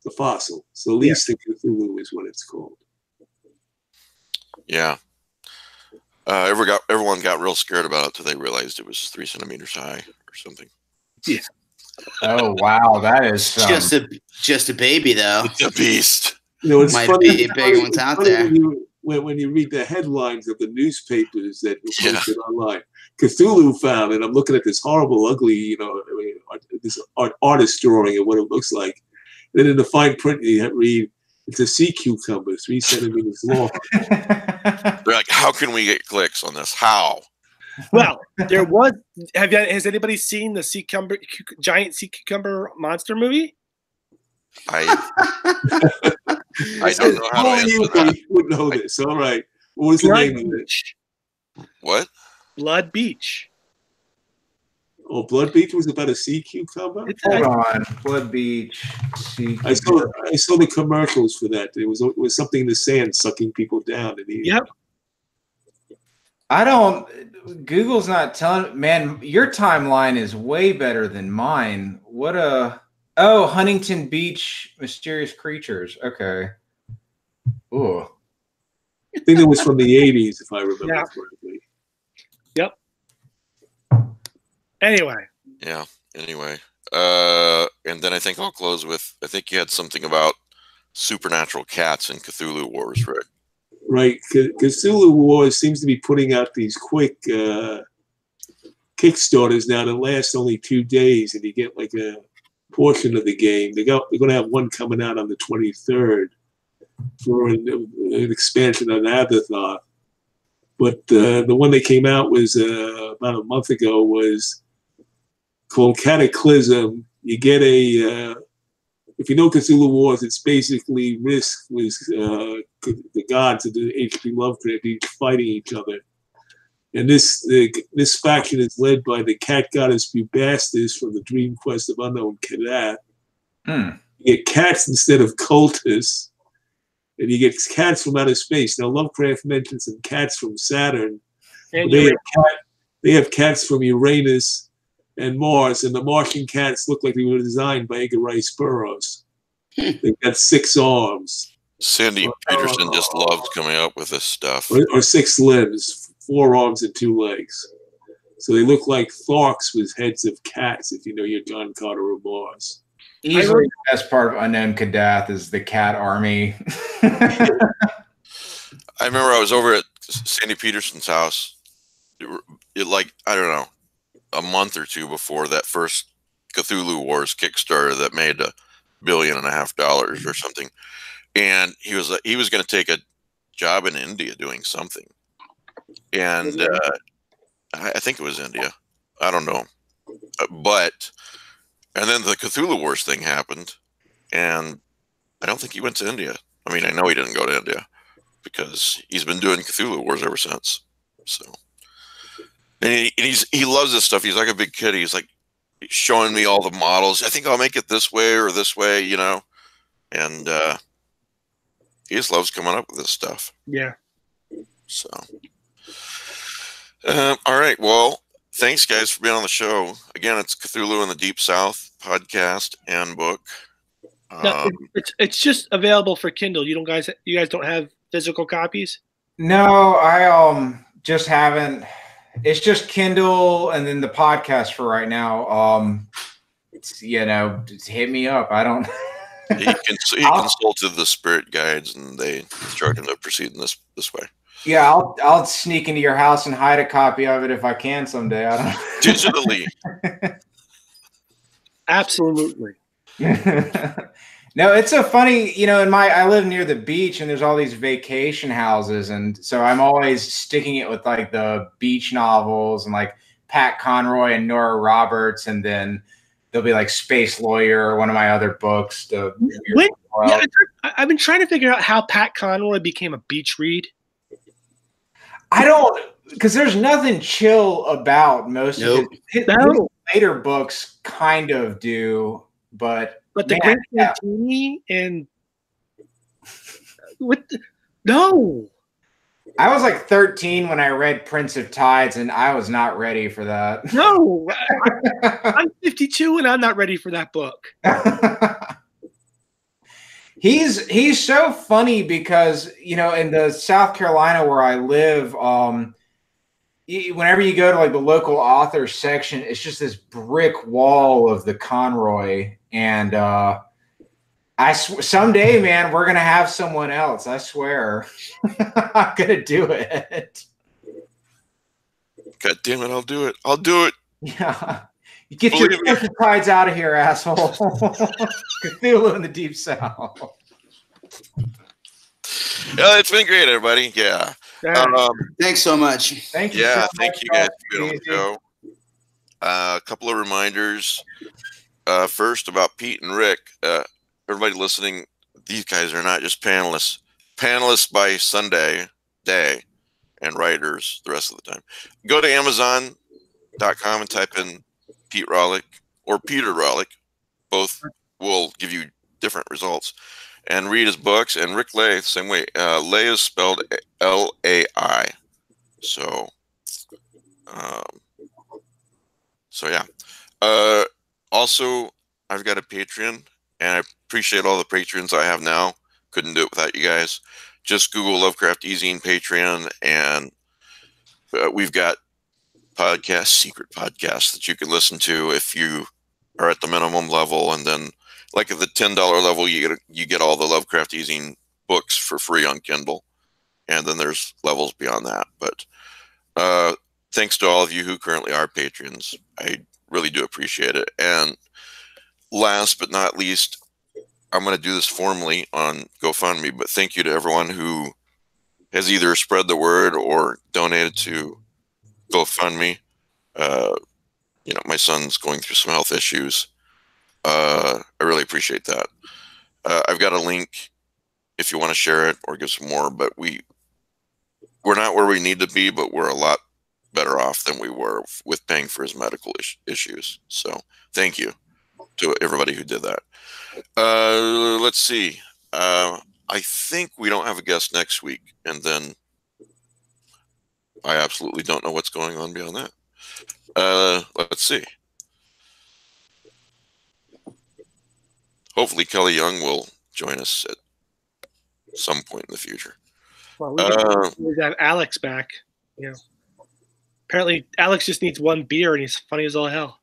The fossil. Celesta Cthulhu is what it's called. Yeah. Everyone got real scared about it until they realized it was 3 centimeters high or something. Yeah. Oh wow, that is just a baby though. It's a beast. You know, it's Might funny. be big ones out there. When you read the headlines of the newspapers that were posted online, Cthulhu found, and I'm looking at this horrible, ugly, this artist drawing of what it looks like. Then in the fine print, you read, it's a sea cucumber, 3 centimeters long. They're like, how can we get clicks on this? How? Well, there was. Has anybody seen the giant sea cucumber monster movie? I don't know how to answer that. You would know this. All right. What was the name of it? What? Blood Beach. Oh, Blood Beach was about a sea cucumber? Hold on. Blood Beach. Sea I saw the commercials for that. It was something in the sand sucking people down. Yep. Google's not telling. Man, your timeline is way better than mine. Oh, Huntington Beach Mysterious Creatures. Okay. Ooh. I think it was from the 80s, if I remember correctly. Yep. Anyway. Yeah. Anyway. And then I think I'll close with, I think you had something about supernatural cats in Cthulhu Wars, Rick. Right. Cthulhu Wars seems to be putting out these quick Kickstarters now that last only 2 days, and you get like a portion of the game. They're going to have one coming out on the 23rd for an expansion on Abathar. But the one that came out was about a month ago was called Cataclysm. You get if you know Cthulhu Wars, it's basically Risk was the gods of the H.P. Lovecraft each fighting each other. And this faction is led by the cat goddess Bubastis from the Dream Quest of Unknown Kadath. You get cats instead of cultists, and you get cats from outer space. Now, Lovecraft mentioned some cats from Saturn. They have cats from Uranus and Mars, and the Martian cats look like they were designed by Edgar Rice Burroughs. They've got 6 arms. Sandy Peterson just loves coming up with this stuff. Or 6 limbs, 4 arms and 2 legs. So they look like Tharks with heads of cats, if you know your John Carter of Mars. Easily the best part of Unknown Kadath is the cat army. I remember I was over at Sandy Peterson's house. I don't know, a month or 2 before that first Cthulhu Wars Kickstarter that made $1.5 billion or something. And he was going to take a job in India doing something. And I think it was India. I don't know. And then the Cthulhu Wars thing happened. And I don't think he went to India. I mean, I know he didn't go to India because he's been doing Cthulhu Wars ever since. So, and he loves this stuff. He's like a big kid. He's like showing me all the models. I think I'll make it this way or this way, and he just loves coming up with this stuff. Yeah. So, all right. Well, thanks guys for being on the show. Again, it's Cthulhu in the Deep South podcast and book. No, it's just available for Kindle. You guys don't have physical copies? No, I just haven't. It's just Kindle and then the podcast for right now. Just hit me up. I don't. He consulted the spirit guides, and they instruct him to proceed in this way. Yeah, I'll sneak into your house and hide a copy of it if I can someday. I don't. Digitally. Absolutely. No, it's so funny, I live near the beach and there's all these vacation houses. And so I'm always sticking it with like the beach novels and like Pat Conroy and Nora Roberts. And then there'll be like Space Lawyer, one of my other books. I've been trying to figure out how Pat Conroy became a beach read. Because there's nothing chill about most of his later books kind of do, but the Great Santini and no. I was like 13 when I read Prince of Tides, and I was not ready for that. No, I'm 52 and I'm not ready for that book. He's so funny because in the South Carolina where I live, whenever you go to like the local author section, it's just this brick wall of the Conroy. And someday, man, we're gonna have someone else. I swear, I'm gonna do it. God damn it! I'll do it. I'll do it. Yeah, you get your tides out of here, asshole. Cthulhu in the Deep South. Yeah, it's been great, everybody. Yeah. Thanks so much. Thank you. Yeah, so thank much, you guys for being on the show. A couple of reminders. First, about Pete and Rick. Everybody listening, these guys are not just panelists. Panelists by Sunday day and writers the rest of the time. Go to Amazon.com and type in Pete Rawlik or Peter Rawlik. Both will give you different results. And read his books. And Rick Lay, same way. Lay is spelled L-A-I. So yeah. Also, I've got a Patreon, and I appreciate all the patrons I have now. Couldn't do it without you guys. Just Google Lovecraft eZine Patreon, and we've got podcasts, secret podcasts that you can listen to if you are at the minimum level, and then like at the $10 level, you get all the Lovecraft eZine books for free on Kindle, and then there's levels beyond that. But thanks to all of you who currently are patrons. I really do appreciate it. And last but not least, I'm going to do this formally on GoFundMe, but thank you to everyone who has either spread the word or donated to GoFundMe. My son's going through some health issues. I really appreciate that. I've got a link if you want to share it or give some more, but we're not where we need to be, but we're a lot better off than we were with paying for his medical issues. So thank you to everybody who did that. Let's see. I think we don't have a guest next week, and then I absolutely don't know what's going on beyond that. Let's see. Hopefully Kelly Young will join us at some point in the future. Well, we can have Alex back. Apparently Alex just needs one beer and he's funny as all hell.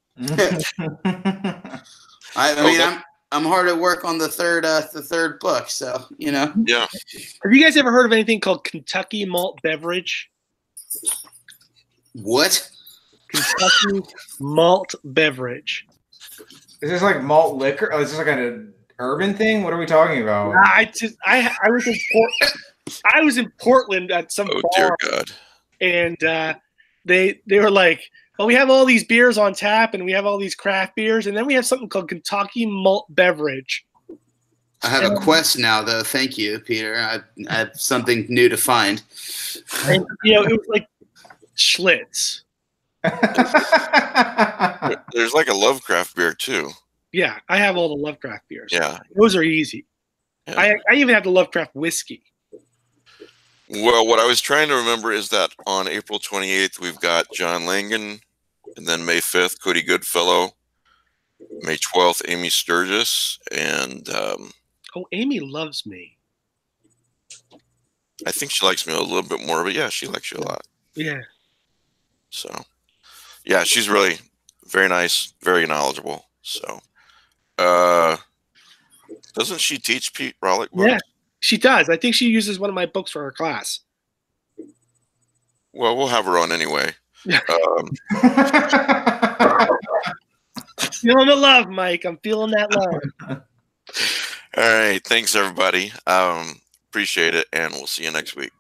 I'm hard at work on the third book, so Yeah. Have you guys ever heard of anything called Kentucky malt beverage? What? Kentucky malt beverage. Is this like malt liquor? Oh, is this like an urban thing? What are we talking about? I was in Portland at some bar, dear God. And they were like, "Oh, we have all these beers on tap, and we have all these craft beers, and then we have something called Kentucky malt beverage." I have a quest now, though. Thank you, Peter. I have something new to find. And, it was like Schlitz. There's like a Lovecraft beer too. Yeah, I have all the Lovecraft beers. Yeah, those are easy. Yeah. I even have the Lovecraft whiskey. Well, what I was trying to remember is that on April 28th, we've got John Langan, and then May 5th, Cody Goodfellow, May 12th, Amy Sturgis, and Amy loves me. I think she likes me a little bit more, but yeah, she likes you a lot. Yeah. So, yeah, she's really very nice, very knowledgeable. So, doesn't she teach Pete Rawlik books? Yeah, she does. I think she uses one of my books for her class. Well, we'll have her on anyway. Feeling the love, Mike. I'm feeling that love. All right. Thanks, everybody. Appreciate it, and we'll see you next week.